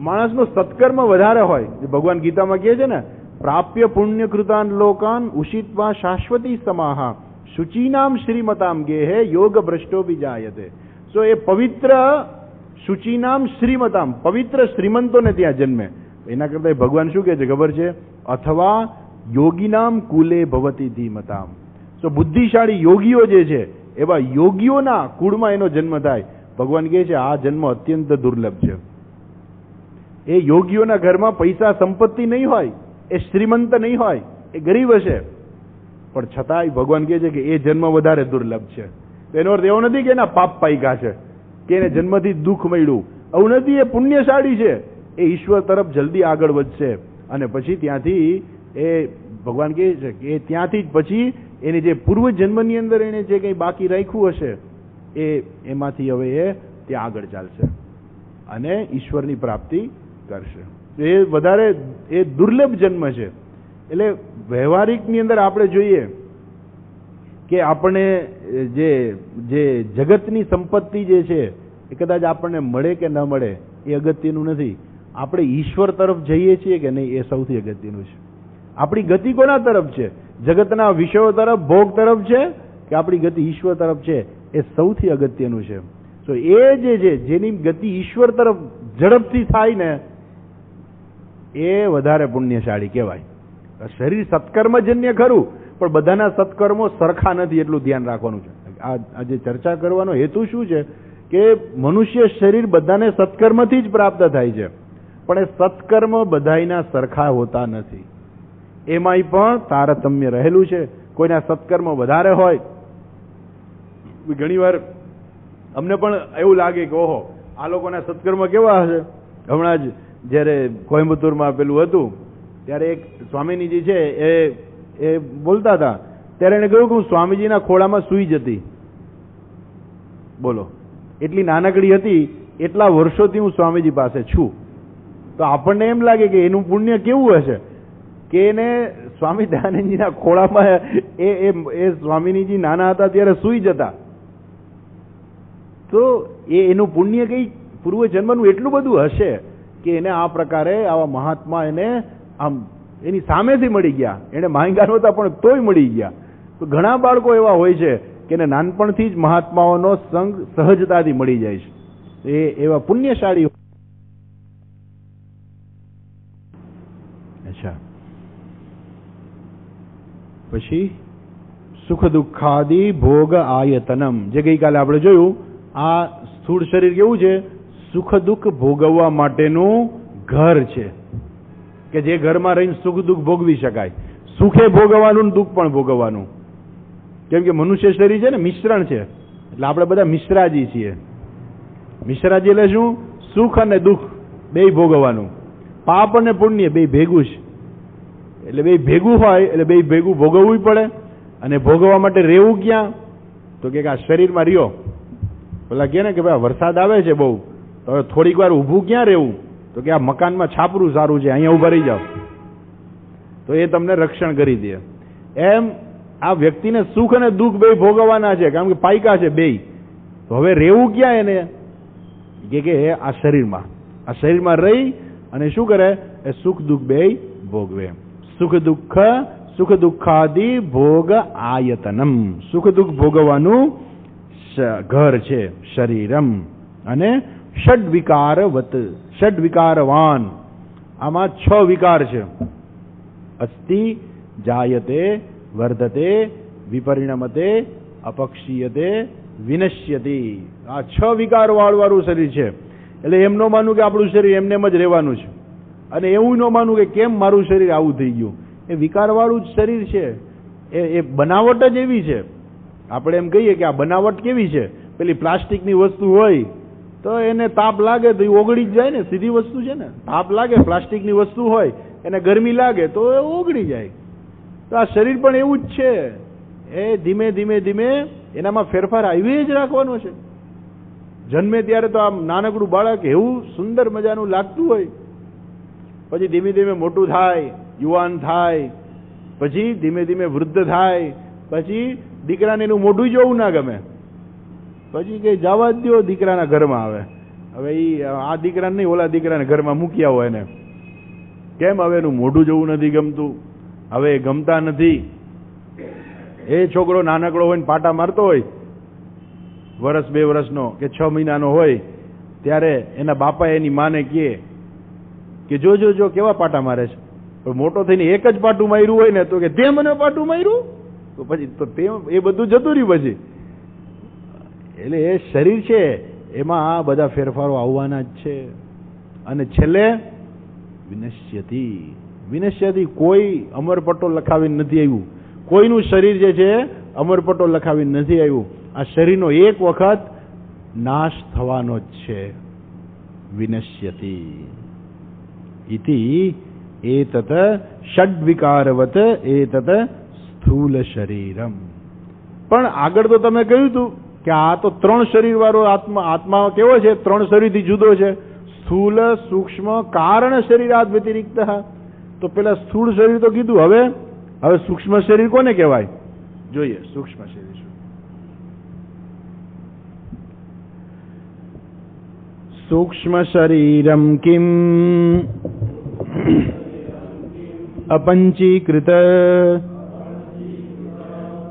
માણસનું સત્કર્મ વધારે હોય. ભગવાન ગીતામાં કહે છે ને, પ્રાપ્ય પુણ્ય કૃતાન લોકાન ઉષિત્વા શાશ્વતી સમાહા શુચિનામ શ્રીમતામ ગેહે યોગ ભ્રષ્ટો વિજાયતે. સો એ પવિત્ર શુચિનામ શ્રીમતામ, પવિત્ર શ્રીમંતોને ત્યાં જન્મે. એના કરતા ભગવાન શું કહે છે ખબર છે? અથવા યોગીનામ કુલે ભવતી ધીમતામ. સો બુદ્ધિશાળી યોગીઓ જે છે એવા યોગીઓના કુળમાં એનો જન્મ થાય. ભગવાન કહે છે આ જન્મ અત્યંત દુર્લભ છે. એ યોગીઓના ઘરમાં પૈસા સંપત્તિ નહીં હોય, એ શ્રીમંત નહીં હોય, એ ગરીબ હશે, પણ છતાંય ભગવાન કહે છે કે એ જન્મ વધારે દુર્લભ છે. એનો અર્થ એવો નથી કે એના પાપ પાયકા છે, કે એને જન્મથી દુઃખ મળ્યું, આવું નથી. એ પુણ્યશાળી છે, એ ઈશ્વર તરફ જલ્દી આગળ વધશે, અને પછી ત્યાંથી એ ભગવાન કહે છે કે ત્યાંથી જ પછી એને જે પૂર્વ જન્મની અંદર એને જે કંઈ બાકી રાખ્યું હશે એમાંથી હવે એ ત્યાં આગળ ચાલશે અને ઈશ્વરની પ્રાપ્તિ કરશે. એ વધારે એ દુર્લભ જન્મ છે. એટલે વ્યવહારિકની અંદર આપણે જોઈએ કે આપણે જે જગતની સંપત્તિ જે છે એ કદાચ આપણને મળે કે ન મળે એ અગત્યનું નથી. આપણે ઈશ્વર તરફ જઈએ છીએ કે નહીં એ સૌથી અગત્યનું છે. આપણી ગતિ કોના તરફ છે? જગતના વિષયો તરફ, ભોગ તરફ છે કે આપણી ગતિ ઈશ્વર તરફ છે? એ સૌથી અગત્યનું છે. તો એ જે છે જેની ગતિ ઈશ્વર તરફ ઝડપથી થાય ને એ વધારે પુણ્યશાળી કહેવાય. શરીર સત્કર્મજન્ય ખરું, પણ બધાના સત્કર્મો સરખા નથી, એટલું ધ્યાન રાખવાનું છે. આજે ચર્ચા કરવાનો હેતુ શું છે કે મનુષ્ય શરીર બધાને સત્કર્મથી જ પ્રાપ્ત થાય છે, પણ એ સત્કર્મ બધાયના સરખા હોતા નથી. એમાંય પણ તારતમ્ય રહેલું છે. કોઈના સત્કર્મ વધારે હોય, ઘણી વાર અમને પણ એવું લાગે કે ઓહો આ લોકોના સત્કર્મ કેવા હશે. હમણાં જ જ્યારે કોઈમ્બતુરમાં પેલું હતું ત્યારે એક સ્વામીજી છે એ બોલતા હતા, ત્યારે એને કહ્યું કે હું સ્વામીજીના ખોળામાં સૂઈ જતી. બોલો, એટલી નાનકડી હતી, એટલા વર્ષોથી હું સ્વામીજી પાસે છું. તો આપણને એમ લાગે કે એનું પુણ્ય કેવું હશે કે એને સ્વામી દયાનંદજીના ખોળામાં એ સ્વામીજી નાના હતા ત્યારે સૂઈ જતા. તો એનું પુણ્ય કઈ પૂર્વ જન્મનું એટલું બધું હશે કે એને આ પ્રકારે આવા મહાત્મા એને આમ એની સામેથી મળી ગયા. એને માંગ્યા નહોતા પણ તોય મળી ગયા. તો ઘણા બાળકો એવા હોય છે કે એને નાનપણથી જ મહાત્માઓનો સંગ સહજતાથી મળી જાય છે. એ એવા પુણ્યશાળી. અચ્છા, પછી સુખ દુઃખાદિ ભોગ આયતનમ, જે ગઈકાલે આપણે જોયું. આ સ્થૂળ શરીર કેવું છે? સુખ દુઃખ ભોગવવા માટેનું ઘર છે, કે જે ઘરમાં રહીને સુખ દુઃખ ભોગવી શકાય. સુખે ભોગવવાનું, દુઃખ પણ ભોગવવાનું. કેમ કે મનુષ્ય શરીર છે ને મિશ્રણ છે, એટલે આપણે બધા મિશ્રાજી છીએ. મિશ્રાજી એટલે શું? સુખ અને દુઃખ બે ભોગવવાનું, પાપ અને પુણ્ય બે ભેગું છે. એટલે બે ભેગું હોય એટલે બે ભેગું ભોગવવું પડે. અને ભોગવવા માટે રહેવું ક્યાં? તો કે આ શરીરમાં રહ્યો. પેલા કહે ને કે ભાઈ વરસાદ આવે છે બહુ, તો હવે થોડીક વાર ઊભું ક્યાં રહેવું? તો કે આ મકાનમાં છાપરું સારું છે, અહીંયા ઊભા રહી જાઓ, તો એ તમને રક્ષણ કરી દે. એમ આ વ્યક્તિને સુખ અને દુઃખ બે ભોગવવાના છે, કારણ કે પાયકા છે બે. તો હવે રહેવું ક્યાં એને? કે આ શરીરમાં. આ શરીરમાં રહી અને શું કરે? એ સુખ દુઃખ બે ભોગવે. સુખ દુઃખાદિ ભોગ આયતનમ, સુખ દુઃખ ભોગવવાનું ઘર છે શરીરમ. અને ષડ વિકારવાન, આમાં 6 વિકાર છે. અસ્તિ, જાયતે, વર્ધતે, વિપરિણમતે, અપક્ષીયતે, વિનશ્યતિ. આ 6 વિકાર વાળું શરીર છે. એટલે એમ ન માનવું કે આપણું શરીર એમને એમ જ રહેવાનું છે, અને એવું ન માનવું કે કેમ મારું શરીર આવું થઈ ગયું. એ વિકારવાળું જ શરીર છે. એ બનાવટ જ એવી છે. આપણે એમ કહીએ કે આ બનાવટ કેવી છે? પેલી પ્લાસ્ટિકની વસ્તુ હોય તો એને તાપ લાગે તો એ ઓગળી જ જાય ને, સીધી વસ્તુ છે ને. તાપ લાગે, પ્લાસ્ટિકની વસ્તુ હોય એને ગરમી લાગે તો એ ઓગળી જાય. તો આ શરીર પણ એવું જ છે. એ ધીમે ધીમે ધીમે એનામાં ફેરફાર આવી જ રાખવાનો છે. જન્મે ત્યારે તો આમ નાનકડું બાળક એવું સુંદર મજાનું લાગતું હોય, પછી ધીમે ધીમે મોટું થાય, યુવાન થાય, પછી ધીમે ધીમે વૃદ્ધ થાય, પછી દીકરાને એનું મોઢું જોવું ના ગમે, પછી કે જવા જ દો, દીકરાના ઘરમાં આવે. હવે આ દીકરાને નહીં, ઓલા દીકરાને ઘરમાં મૂકી આવો એને. કેમ? હવે એનું મોઢું જોવું નથી ગમતું, હવે એ ગમતા નથી. એ છોકરો નાનકડો હોય ને પાટા મારતો હોય, વર્ષ 2 વર્ષનો કે 6 મહિનાનો હોય, ત્યારે એના બાપા એની માને કહે કે જો જો જો કેવા પાટા મારે છે. પણ મોટો થઈને એક જ પાટું માર્યું હોય ને તો કે તે મને પાટું માર્યું, તો પછી તો તે એ બધું જતું રહ્યું પછી. એટલે એ શરીર છે એમાં આ બધા ફેરફારો આવવાના જ છે. અને છેલ્લે વિનશ્યતિ. વિનશ્યતિ કોઈ અમરપટ્ટો લખાવીને નથી આવ્યું. કોઈનું શરીર જે છે અમરપટ્ટો લખાવીને નથી આવ્યું. આ શરીરનો એક વખત નાશ થવાનો જ છે. વિનશ્યતિ ઇતિ એતત ષડ્વિકારવત એતત સ્થૂલ શરીરમ. પણ આગળ તો તમે કહ્યું હતું કે આ તો 3 શરીર વાળો આત્મા. આત્મા કેવો છે? 3 શરીરથી જુદો છે. સ્થૂલ, સૂક્ષ્મ, કારણ શરીરાદ વ્યતિરિક્ત. તો પેલા સ્થૂળ શરીર તો કીધું. હવે સૂક્ષ્મ શરીર કોને કહેવાય? જોઈએ સૂક્ષ્મ શરીર શું. સૂક્ષ્મ શરીરમ કિમ અપંચીકૃત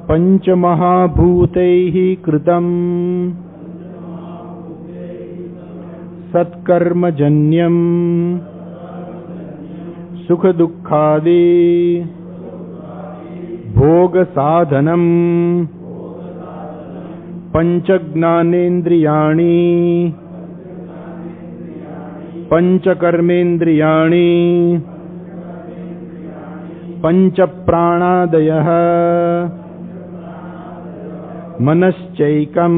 પંચમહાભૂતૈઃ કૃતમ સત્કર્મજન્યમ સુખ દુઃખાદિ ભોગ સાધનમ પંચ જ્ઞાનેન્દ્રિયાણી પંચ કર્મેન્દ્રિયાણી પંચ પ્રાણાદયઃ મનશ્ચૈકમ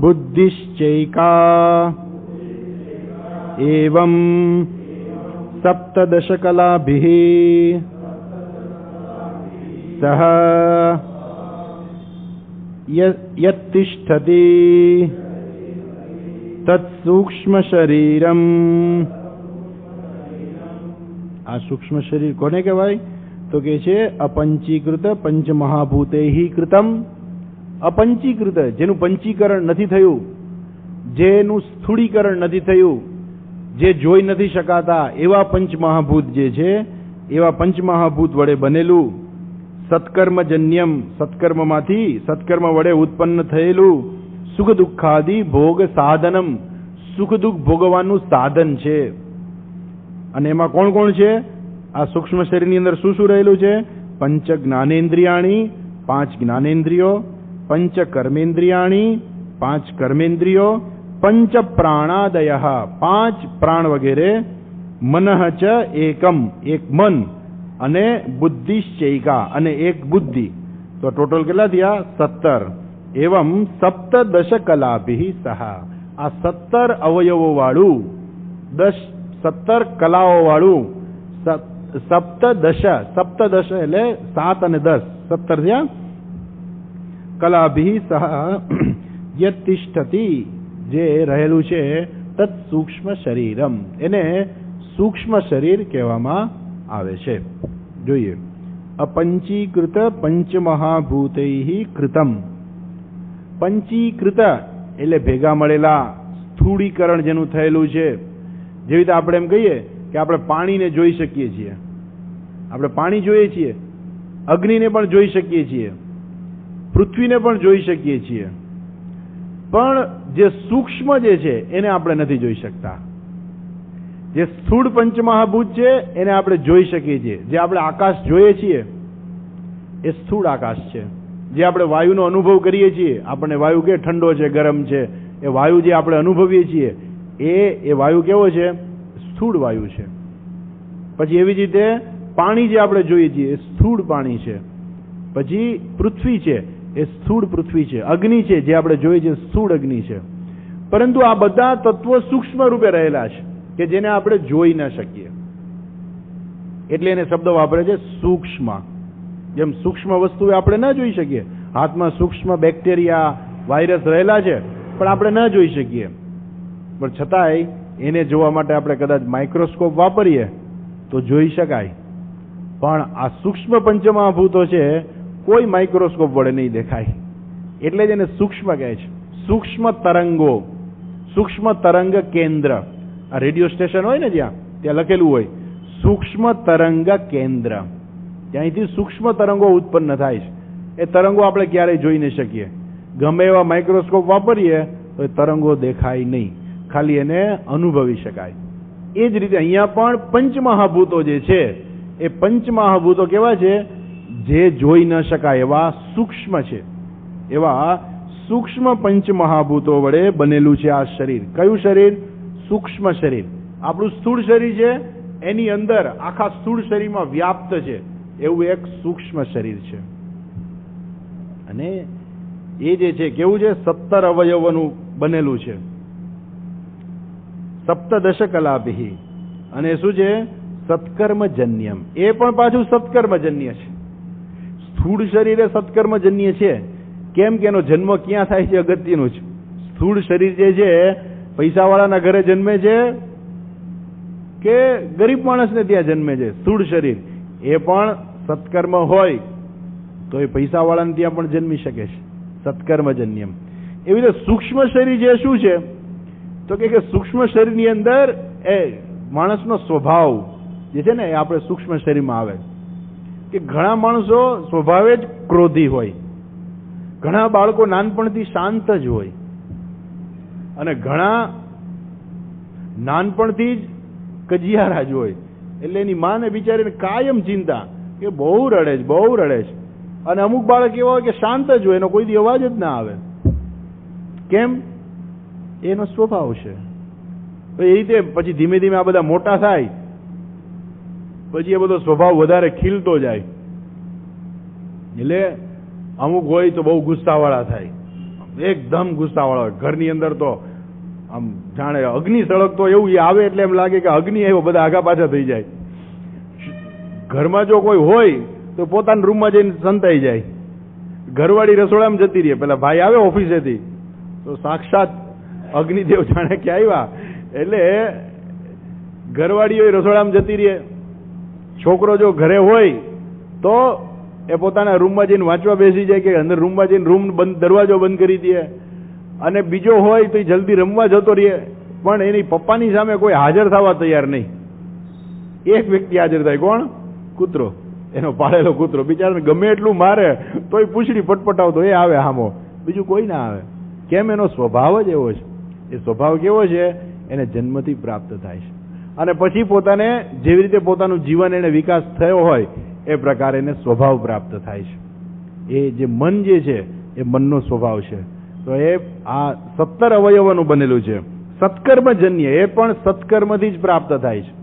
બુદ્ધિશ્ચૈકા એવં સપ્તદશકલાભિઃ સહ યત્તિષ્ઠતિ તત્સૂક્ષ્મ શરીરમ. આ સૂક્ષ્મ શરીર કોને કહેવાય? તો કે છે અપંચીકૃત પંચમહાભૂતૈઃ કૃતમ. અપંચીકૃત, જેનું પંચીકરણ નથી થયું, જેનું સ્થૂળીકરણ નથી થયું, જે જોઈ નથી શકાતા એવા પંચમહાભૂત જે છે, એવા પંચમહાભૂત વડે બનેલું. સત્કર્મજન્યમ, સત્કર્મમાંથી, સત્કર્મ વડે ઉત્પન્ન થયેલું. સુખ દુઃખાદિ ભોગ સાધનમ, સુખ દુઃખ ભોગવવાનું સાધન છે. અને એમાં કોણ કોણ છે? આ સૂક્ષ્મ શરીરની અંદર શું શું રહેલું છે? પંચ જ્ઞાનેન્દ્રિયાણી, 5 જ્ઞાનેન્દ્રિયો, પંચ કર્મેન્દ્રિયાણી, 5 કર્મેન્દ્રિયો, પંચ પ્રાણાદયઃ, 5 પ્રાણ વગેરે, મનઃ ચ એકમ, એક મન, અને બુદ્ધિશ્ચૈકા, અને એક બુદ્ધિ. તો ટોટલ કેટલા થયા? 17. એવમ સપ્તદશ કલાભિઃ સહ. આ 17 અવયવો વાળું, 17 કલાઓ વાળું, સપ્તદશ, સપ્તદશ એટલે 7 અને 10, 17 થયા. કલાભિઃ સહ યત્તિષ્ઠતિ, જે રહેલું છે, તત્ સૂક્ષ્મ શરીરમ, એને સૂક્ષ્મ શરીર કહેવામાં આવે છે. જોઈએ અપંચીકૃત પંચમહાભૂતૈઃ કૃતમ. પંચીકૃત એટલે ભેગા મળેલા, સ્થૂળીકરણ જેનું થયેલું છે. જેવી રીતે આપણે એમ કહીએ કે આપણે પાણીને જોઈ શકીએ છીએ, આપણે પાણી જોઈએ છીએ, અગ્નિને પણ જોઈ શકીએ છીએ, પૃથ્વીને પણ જોઈ શકીએ છીએ, પણ જે સૂક્ષ્મ જે છે એને આપણે નથી જોઈ શકતા. જે સ્થૂળ પંચમહાભૂત છે એને આપણે જોઈ શકીએ છીએ. જે આપણે આકાશ જોઈએ છીએ એ સ્થૂળ આકાશ છે. જે આપણે વાયુનો અનુભવ કરીએ છીએ, આપણને વાયુ કે ઠંડો છે, ગરમ છે, એ વાયુ જે આપણે અનુભવીએ છીએ એ વાયુ કેવો છે? સ્થૂળ વાયુ છે. પછી એવી જ રીતે પાણી જે આપણે જોઈએ છીએ એ સ્થૂળ પાણી છે. પછી પૃથ્વી છે એ સ્થૂળ પૃથ્વી છે. અગ્નિ છે જે આપણે જોઈએ છીએ સ્થૂળ અગ્નિ છે. પરંતુ આ બધા તત્વો સૂક્ષ્મ રૂપે રહેલા છે કે જેને આપણે જોઈ ન શકીએ. એટલે એને શબ્દ વાપરે છે સૂક્ષ્મ. જેમ સૂક્ષ્મ વસ્તુ આપણે ન જોઈ શકીએ, હાથમાં સૂક્ષ્મ બેક્ટેરિયા, વાયરસ રહેલા છે પણ આપણે ન જોઈ શકીએ, પણ છતાંય એને જોવા માટે આપણે કદાચ માઇક્રોસ્કોપ વાપરીએ તો જોઈ શકાય. પણ આ સૂક્ષ્મ પંચમહાભૂતો છે કોઈ માઇક્રોસ્કોપ વડે નહીં દેખાય, એટલે જ એને સૂક્ષ્મ કહે છે. સૂક્ષ્મ તરંગો, સૂક્ષ્મ તરંગ કેન્દ્ર. આ રેડિયો સ્ટેશન હોય ને ત્યાં લખેલું હોય સૂક્ષ્મ તરંગ કેન્દ્ર. ત્યાંથી સૂક્ષ્મ તરંગો ઉત્પન્ન થાય છે. એ તરંગો આપણે ક્યારેય જોઈ ન શકીએ, ગમે એવા માઇક્રોસ્કોપ વાપરીએ તો એ તરંગો દેખાય નહીં, ખાલી એને અનુભવી શકાય. એ જ રીતે અહીંયા પણ પંચમહાભૂતો જે છે એ પંચમહાભૂતો કેવા છે? જે જોઈ ન શકાય એવા સૂક્ષ્મ છે. એવા સૂક્ષ્મ પંચમહાભૂતો વડે બનેલું છે આ શરીર. કયું શરીર? સૂક્ષ્મ શરીર. આપણું સ્થૂળ શરીર છે, એની અંદર આખા સ્થૂળ શરીરમાં વ્યાપ્ત છે એવું એક સૂક્ષ્મ શરીર છે. અને એ જે છે કેવું છે? 17 અવયવોનું બનેલું છે. સપ્તદશ કલાભિ. અને શું છે? સત્કર્મજન્યમ. એ પણ પાછું સત્કર્મજન્ય છે. સ્થૂળ શરીર એ સત્કર્મજન્ય છે. કેમ કે એનો જન્મ ક્યાં થાય છે? અગત્યનું છે. સ્થૂળ શરીર જે છે પૈસાવાળાના ઘરે જન્મે છે કે ગરીબ માણસને ત્યાં જન્મે છે? સ્થૂળ શરીર એ પણ સત્કર્મ હોય તો એ પૈસાવાળાને ત્યાં પણ જન્મી શકે છે, સત્કર્મજન્યમ. એવી રીતે સૂક્ષ્મ શરીર જે શું છે તો કે સૂક્ષ્મ શરીરની અંદર એ માણસનો સ્વભાવ જે છે ને એ આપણે સૂક્ષ્મ શરીરમાં આવે. કે ઘણા માણસો સ્વભાવે જ ક્રોધી હોય, ઘણા બાળકો નાનપણથી શાંત જ હોય, અને ઘણા નાનપણથી જ કજિયારા જ હોય. એટલે એની માને બિચારીને કાયમ ચિંતા કે બહુ રડે છે, બહુ રડે છે. અને અમુક બાળક એવા હોય કે શાંત જ હોય, એનો કોઈ દી અવાજ જ ના આવે. કેમ? એનો સ્વભાવ છે. તો એ રીતે પછી ધીમે ધીમે આ બધા મોટા થાય પછી એ બધો સ્વભાવ વધારે ખીલતો જાય. એટલે અમુક હોય તો બહુ ગુસ્સાવાળા થાય, એકદમ ગુસ્સાવાળા હોય. ઘરની અંદર તો આમ જાણે અગ્નિ સળગતો એવું આવે એટલે એમ લાગે કે અગ્નિ આવ્યો, બધા આગા પાછા થઈ જાય. ઘરમાં જો કોઈ હોય તો પોતાના રૂમમાં જઈને સંતાઈ જાય. ઘરવાળી રસોડામાં જતી રહે, પેલા ભાઈ આવે ઓફિસેથી તો સાક્ષાત અગ્નિદેવ જાણે કે આવ્યા, એટલે ઘરવાળી રસોડામાં જતી રહે. છોકરો જો ઘરે હોય તો એ પોતાના રૂમમાં જઈને વાંચવા બેસી જાય કે અંદર રૂમમાં જઈને રૂમ બંધ, દરવાજો બંધ કરી દે. અને બીજો હોય તો એ જલ્દી રમવા જતો રહે, પણ એની પપ્પાની સામે કોઈ હાજર થવા તૈયાર નહીં. એક વ્યક્તિ હાજર થાય, કોણ? કૂતરો, એનો પાળેલો કૂતરો. બિચારાને ગમે એટલું મારે તોય પૂંછડી પટપટાવતો એ આવે હામો, બીજું કોઈ ના આવે. કેમ? એનો સ્વભાવ જ એવો છે. એ સ્વભાવ કેવો છે? એને જન્મથી પ્રાપ્ત થાય છે. અને પછી પોતાને જેવી રીતે પોતાનું જીવન એને વિકાસ થયો હોય એ પ્રકારે એને સ્વભાવ પ્રાપ્ત થાય છે. એ જે મન જે છે એ મનનો સ્વભાવ છે. તો એ આ 17 અવયવોનું બનેલું છે. સત્કર્મજન્ય, એ પણ સત્કર્મથી જ પ્રાપ્ત થાય છે.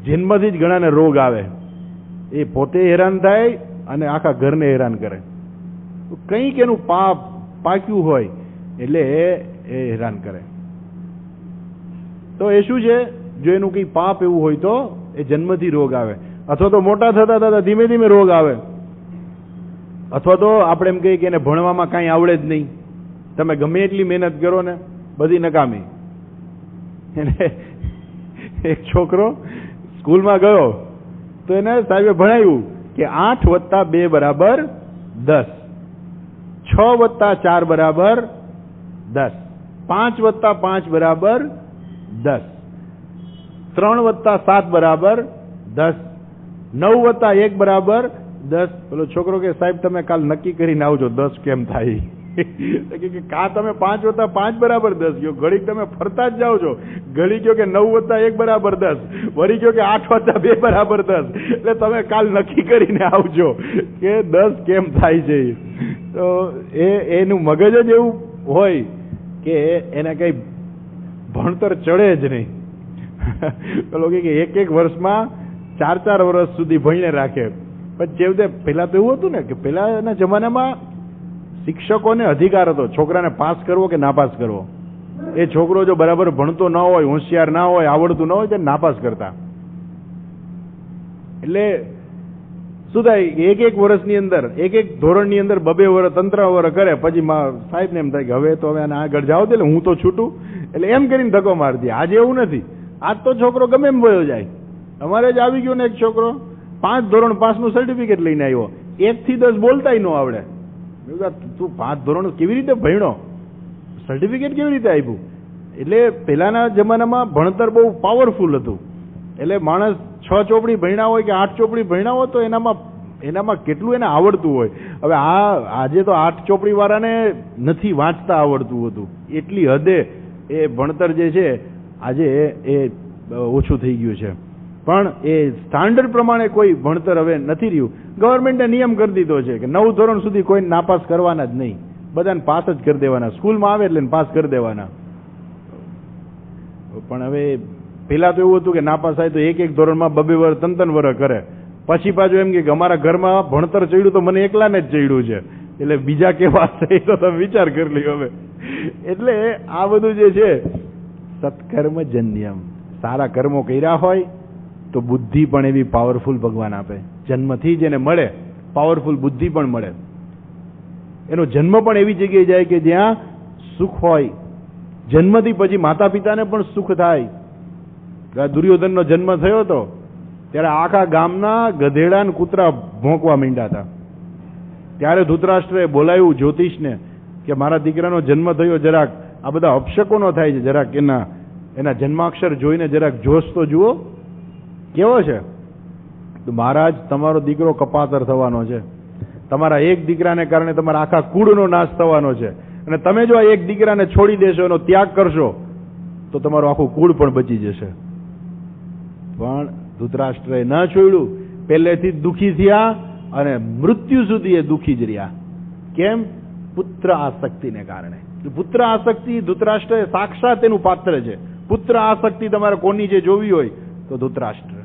જન્મથી જ ઘણાને રોગ આવે, એ પોતે હેરાન થાય અને આખા ઘરને હેરાન કરે. કંઈક એનું પાપ પાક્યું હોય એટલે એ હેરાન કરે. તો એ શું છે? જો એનું કંઈ પાપ એવું હોય તો એ જન્મથી રોગ આવે, અથવા તો મોટા થતા થતા ધીમે ધીમે રોગ આવે, અથવા તો આપણે એમ કહીએ કે એને ભણવામાં કાંઈ આવડે જ નહીં, તમે ગમે એટલી મહેનત કરો ને બધી નકામી. એને એક છોકરો સ્કૂલમાં ગયો તો એને સાહેબે ભણાવ્યું કે 8 + 2 = 10, 6 + 4 = 10, 5 + 5 = 10, 3 + 7 = 10, 9 + 1 = 10. પેલો છોકરો કે સાહેબ તમે કાલ નક્કી કરીને આવજો 10 કેમ થાય. કે કા તમે 5 + 5 = 10 કયો, ઘડીક તમે ફરતા જ જાઓ છો, ઘડી કયો કે 9 + 1 = 10, વળી કયો કે 8 + 2 = 10. એટલે તમે કાલ નક્કી કરીને આવજો કે 10 કેમ થાય છે. તો એનું મગજ જ એવું હોય કે એને કઈ ભણતર ચડે જ નહીં. પેલો કે એક વર્ષમાં 4 વર્ષ સુધી ભણીને રાખે. પણ જેવું પેલા તો એવું હતું ને કે પેલાના જમાનામાં શિક્ષકોને અધિકાર હતો છોકરાને પાસ કરવો કે નાપાસ કરવો. એ છોકરો જો બરાબર ભણતો ન હોય, હોશિયાર ના હોય, આવડતું ન હોય તો નાપાસ કરતા. એટલે શું થાય, એક વર્ષની અંદર એક ધોરણની અંદર 2 વર્ષ 3 વર્ષ કરે, પછી સાહેબને એમ થાય કે હવે તો આને આગળ જાવ દે, હું તો છૂટું, એટલે એમ કરીને ધક્કો મારી દે. આજે એવું નથી, આજ તો છોકરો ગમે એમ વયો જાય. અમારે જ આવી ગયો ને એક છોકરો 5 ધોરણ પાસનું સર્ટિફિકેટ લઈને આવ્યો, 1 થી 10 બોલતાય ન આવડે. તું 5 ધોરણ કેવી રીતે ભણ્યો, સર્ટિફિકેટ કેવી રીતે આપ્યું? એટલે પહેલાના જમાનામાં ભણતર બહુ પાવરફુલ હતું. એટલે માણસ 6 ચોપડી ભણ્યા હોય કે 8 ચોપડી ભણ્યા હોય તો એનામાં કેટલું એને આવડતું હોય. હવે આજે તો 8 ચોપડી વાળાને નથી વાંચતા આવડતું હતું. એટલી હદે એ ભણતર જે છે આજે એ ઓછું થઈ ગયું છે. પણ એ સ્ટાન્ડર્ડ પ્રમાણે કોઈ ભણતર હવે નથી રહ્યું. ગવર્મેન્ટે નિયમ કરી દીધો છે કે 9 ધોરણ સુધી કોઈ નાપાસ કરવાના જ નહીં, બધાને પાસ જ કરી દેવાના, સ્કૂલમાં આવે એટલે પાસ કરી દેવાના. પણ હવે પેલા તો એવું હતું કે નાપાસ થાય તો એક ધોરણમાં 2 વર્ષ 3 વર્ષ કરે, પછી પાછું એમ કે અમારા ઘરમાં ભણતર ચડ્યું તો મને એકલાને જ ચડ્યું છે, એટલે બીજા કેવા છે તો તમે વિચાર કરી લ્યો હવે. એટલે આ બધું જે છે સત્કર્મજન્યમ. સારા કર્મો કર્યા હોય તો બુદ્ધિ પણ એવી પાવરફુલ ભગવાન આપે. જન્મથી જ એને મળે પાવરફુલ બુદ્ધિ પણ મળે. એનો જન્મ પણ એવી જગ્યાએ જાય કે જ્યાં સુખ હોય. જન્મથી પછી માતા પિતાને પણ સુખ થાય. દુર્યોધનનો જન્મ થયો હતો ત્યારે આખા ગામના ગધેડા ને કૂતરા ભોંકવા માંડ્યા હતા. ત્યારે ધૃતરાષ્ટ્રએ બોલાવ્યું જ્યોતિષને કે મારા દીકરાનો જન્મ થયો, જરાક આ બધા અપશકોનો થાય છે, જરાક એના જન્માક્ષર જોઈને જરાક જોશ તો જુઓ કેવો છે. તો મહારાજ, તમારો દીકરો કપાતર થવાનો છે, તમારા એક દીકરાને કારણે તમારા આખા કુળનો નાશ થવાનો છે, અને તમે જો આ એક દીકરાને છોડી દેશો, એનો ત્યાગ કરશો તો તમારું આખું કુળ પણ બચી જશે. પણ ધૃતરાષ્ટ્રએ ન છોડ્યું, પહેલેથી દુઃખી થયા અને મૃત્યુ સુધી એ દુઃખી જ રહ્યા. કેમ? પુત્ર આસક્તિને કારણે. પુત્ર આસક્તિ ધૃતરાષ્ટ્ર સાક્ષાત એનું પાત્ર છે. પુત્ર આસક્તિ તમારે કોની જે જોવી હોય તો ધૃતરાષ્ટ્ર.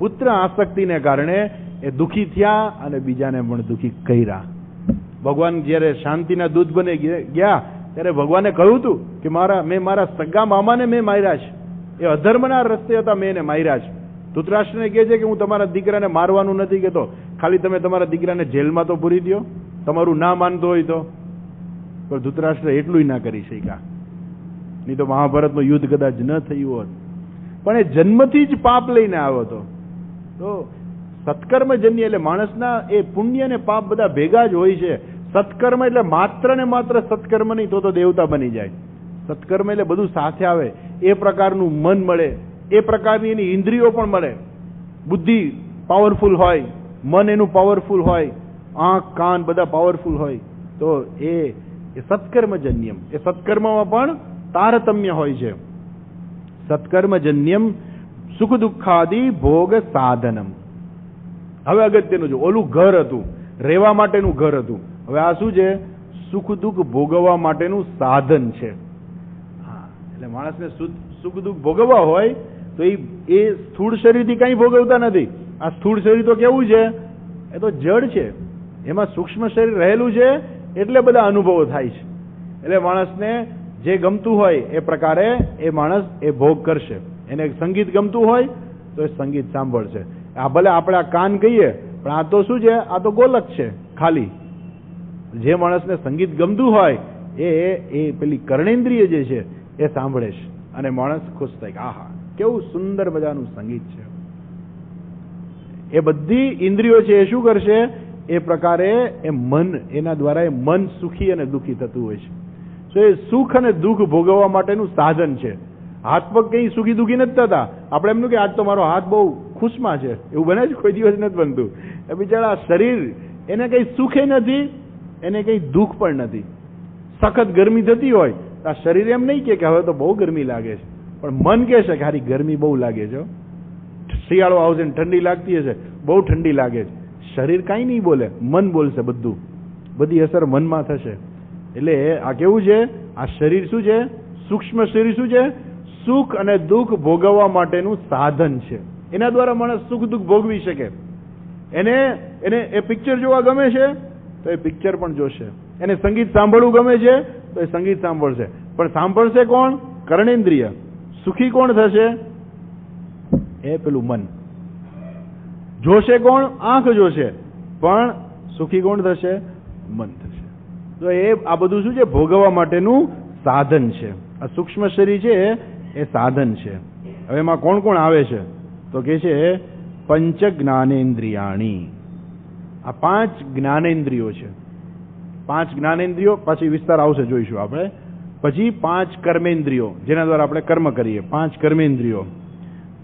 પુત્ર આસક્તિને કારણે એ દુઃખી થયા અને બીજાને પણ દુઃખી કર્યા. ભગવાન જયારે શાંતિના દૂત બને ગયા ત્યારે ભગવાને કહ્યું હતું કે મેં મારા સગા મામાને મેં માર્યા છે, એ અધર્મના રસ્તે હતા, મેં એને માર્યા છે. ધૃતરાષ્ટ્રને કહે છે કે હું તમારા દીકરાને મારવાનું નથી કહેતો, ખાલી તમે તમારા દીકરાને જેલમાં તો પૂરી દો, તમારું ના માનતો હોય તો. પણ ધૃતરાષ્ટ્ર એટલું ના કરી શક્યા, નહીં તો મહાભારતનું યુદ્ધ કદાચ ન થયું હોત. પણ એ જન્મથી જ પાપ લઈને આવ્યો હતો. તો સત્કર્મજન્ય એટલે માણસના એ પુણ્ય અને પાપ બધા ભેગા જ હોય છે. સત્કર્મ એટલે માત્ર ને માત્ર સત્કર્મ નહીં તો દેવતા બની જાય. સત્કર્મ એટલે બધું સાથે આવે. એ પ્રકારનું મન મળે, એ પ્રકારની એની ઇન્દ્રિયો પણ મળે. બુદ્ધિ પાવરફુલ હોય, મન એનું પાવરફુલ હોય, આંખ કાન બધા પાવરફુલ હોય, તો એ સત્કર્મજન્યમ. એ સત્કર્મમાં પણ તારતમ્ય હોય છે. સત્કર્મજન્યમ સુખ દુઃખાદી ભોગ સાધનમ. હવે અગત્યનું જો, ઓલું ઘર હતું, રહેવા માટેનું ઘર હતું. હવે આ શું છે? સુખ દુઃખ ભોગવવા માટેનું સાધન છે. હા, એટલે માણસને સુખ દુઃખ ભોગવવા હોય તો એ સ્થૂળ શરીરથી કંઈ ભોગવતા નથી. આ સ્થૂળ શરીર તો કેવું છે? એ તો જડ છે, એમાં સૂક્ષ્મ શરીર રહેલું છે, એટલે બધા અનુભવો થાય છે. એટલે માણસને જે ગમતું હોય એ પ્રકારે એ માણસ એ ભોગ કરશે. એને સંગીત ગમતું હોય તો એ સંગીત સાંભળશે. આ ભલે આપણે આ કાન કહીએ, પણ આ તો શું છે? આ તો ગોલક છે ખાલી. જે માણસને સંગીત ગમતું હોય એ પેલી કર્ણેન્દ્રિય જે છે એ સાંભળે છે, અને માણસ ખુશ થાય કે આહા કેવું સુંદર મજાનું સંગીત છે. એ બધી ઇન્દ્રિયો છે એ શું કરશે? એ પ્રકારે એ મન, એના દ્વારા એ મન સુખી અને દુઃખી થતું હોય છે. તો એ સુખ અને દુઃખ ભોગવવા માટેનું સાધન છે. હાથ પગ કઈ સુખી દુઃખી નથી થતા. આપણે એમનું કે આજ તો મારો હાથ બહુ ખુશમાં છે, એવું બને જ કોઈ દિવસ નથી બનતું. એ બિચારા શરીર, એને કઈ સુખે નથી, એને કઈ દુઃખ પણ નથી. સખત ગરમી થતી હોય આ શરીર એમ નહીં કે હવે તો બહુ ગરમી લાગે છે, પણ મન કહે છે કે હારી ગરમી બહુ લાગે છે, શિયાળો આવશે ને ઠંડી લાગતી હશે, બહુ ઠંડી લાગે છે. શરીર કાંઈ નહીં બોલે, મન બોલશે બધું, બધી અસર મનમાં થશે. એટલે આ કેવું છે? આ શરીર શું છે? સૂક્ષ્મ શરીર શું છે? સુખ અને દુઃખ ભોગવવા માટેનું સાધન છે. એના દ્વારા માણસ સુખ દુઃખ ભોગવી શકે. એને એ પિક્ચર જોવા ગમે છે તો એ પિક્ચર પણ જોશે. એને સંગીત સાંભળવું ગમે છે તો એ સંગીત સાંભળશે. પણ સાંભળશે કોણ? કર્ણેન્દ્રિય. સુખી કોણ થશે? એ પેલું મન. જોશે કોણ? આંખ જોશે, પણ સુખી કોણ થશે? મન થશે. તો એ આ બધું શું છે? ભોગવવા માટેનું સાધન છે. આ સૂક્ષ્મ શરીર છે એ સાધન છે. હવે એમાં કોણ કોણ આવે છે? તો કે છે પંચ જ્ઞાનેન્દ્રિયાણી. આ 5 જ્ઞાનેન્દ્રિયો છે. 5 જ્ઞાનેન્દ્રિયો, પછી વિસ્તાર આવશે, જોઈશું આપણે. પછી 5 કર્મેન્દ્રિયો, જેના દ્વારા આપણે કર્મ કરીએ. 5 કર્મેન્દ્રિયો.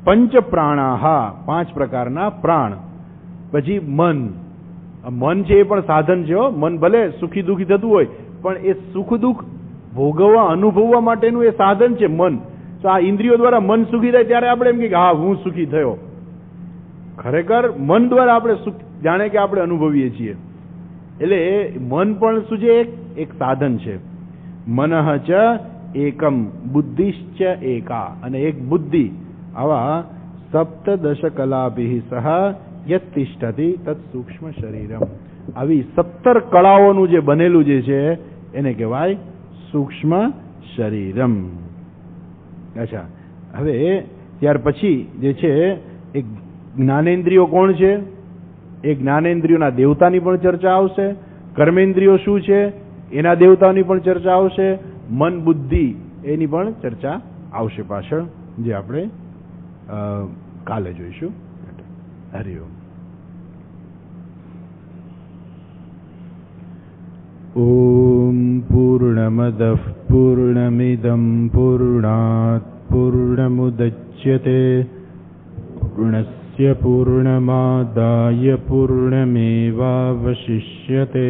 પંચ પ્રાણાહા, 5 પ્રકારના પ્રાણ. પછી મન. મન છે એ પણ સાધન છે. મન ભલે સુખી દુઃખી થતું હોય, પણ એ સુખ દુઃખ ભોગવવા અનુભવવા માટેનું એ સાધન છે મન. તો આ ઇન્દ્રિયો દ્વારા મન સુખી થાય ત્યારે આપણે એમ કે હા હું સુખી થયો. ખરેખર મન દ્વારા આપણે સુખ જાણે કે આપણે અનુભવીએ છીએ. એટલે મન પણ શું છે? એક સાધન છે. મનઃ ચ એકમ બુદ્ધિશ્ચ એકા. અને એક બુદ્ધિ. આવા સપ્તદશ કલાભિ સહ યત તિષ્ઠતિ તત્ સૂક્ષ્મ શરીરમ. આવી 17 કળાઓનું જે બનેલું જે છે એને કહેવાય સૂક્ષ્મ શરીરમ. અચ્છા, હવે ત્યાર પછી જે છે એ જ્ઞાનેન્દ્રિયો કોણ છે? એ જ્ઞાનેન્દ્રિયોના દેવતાની પણ ચર્ચા આવશે. કર્મેન્દ્રિયો શું છે એના દેવતાની પણ ચર્ચા આવશે. મન બુદ્ધિ એની પણ ચર્ચા આવશે પાછળ, જે આપણે કાલે જોઈશું. હરિઓમ. ઓમ પૂર્ણમદઃ પૂર્ણમિદં પૂર્ણાત પૂર્ણમુદચ્યતે પૂર્ણસ્ય પૂર્ણમાદાય પૂર્ણમેવાવશિષ્યતે.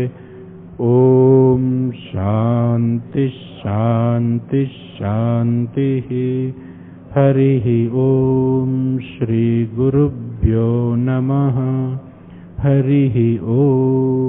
ઓમ શાંતિ શાંતિ શાંતિ. હરિઃ ઓમ શ્રી ગુરુભ્યો નમઃ. હરિઃ ઓમ.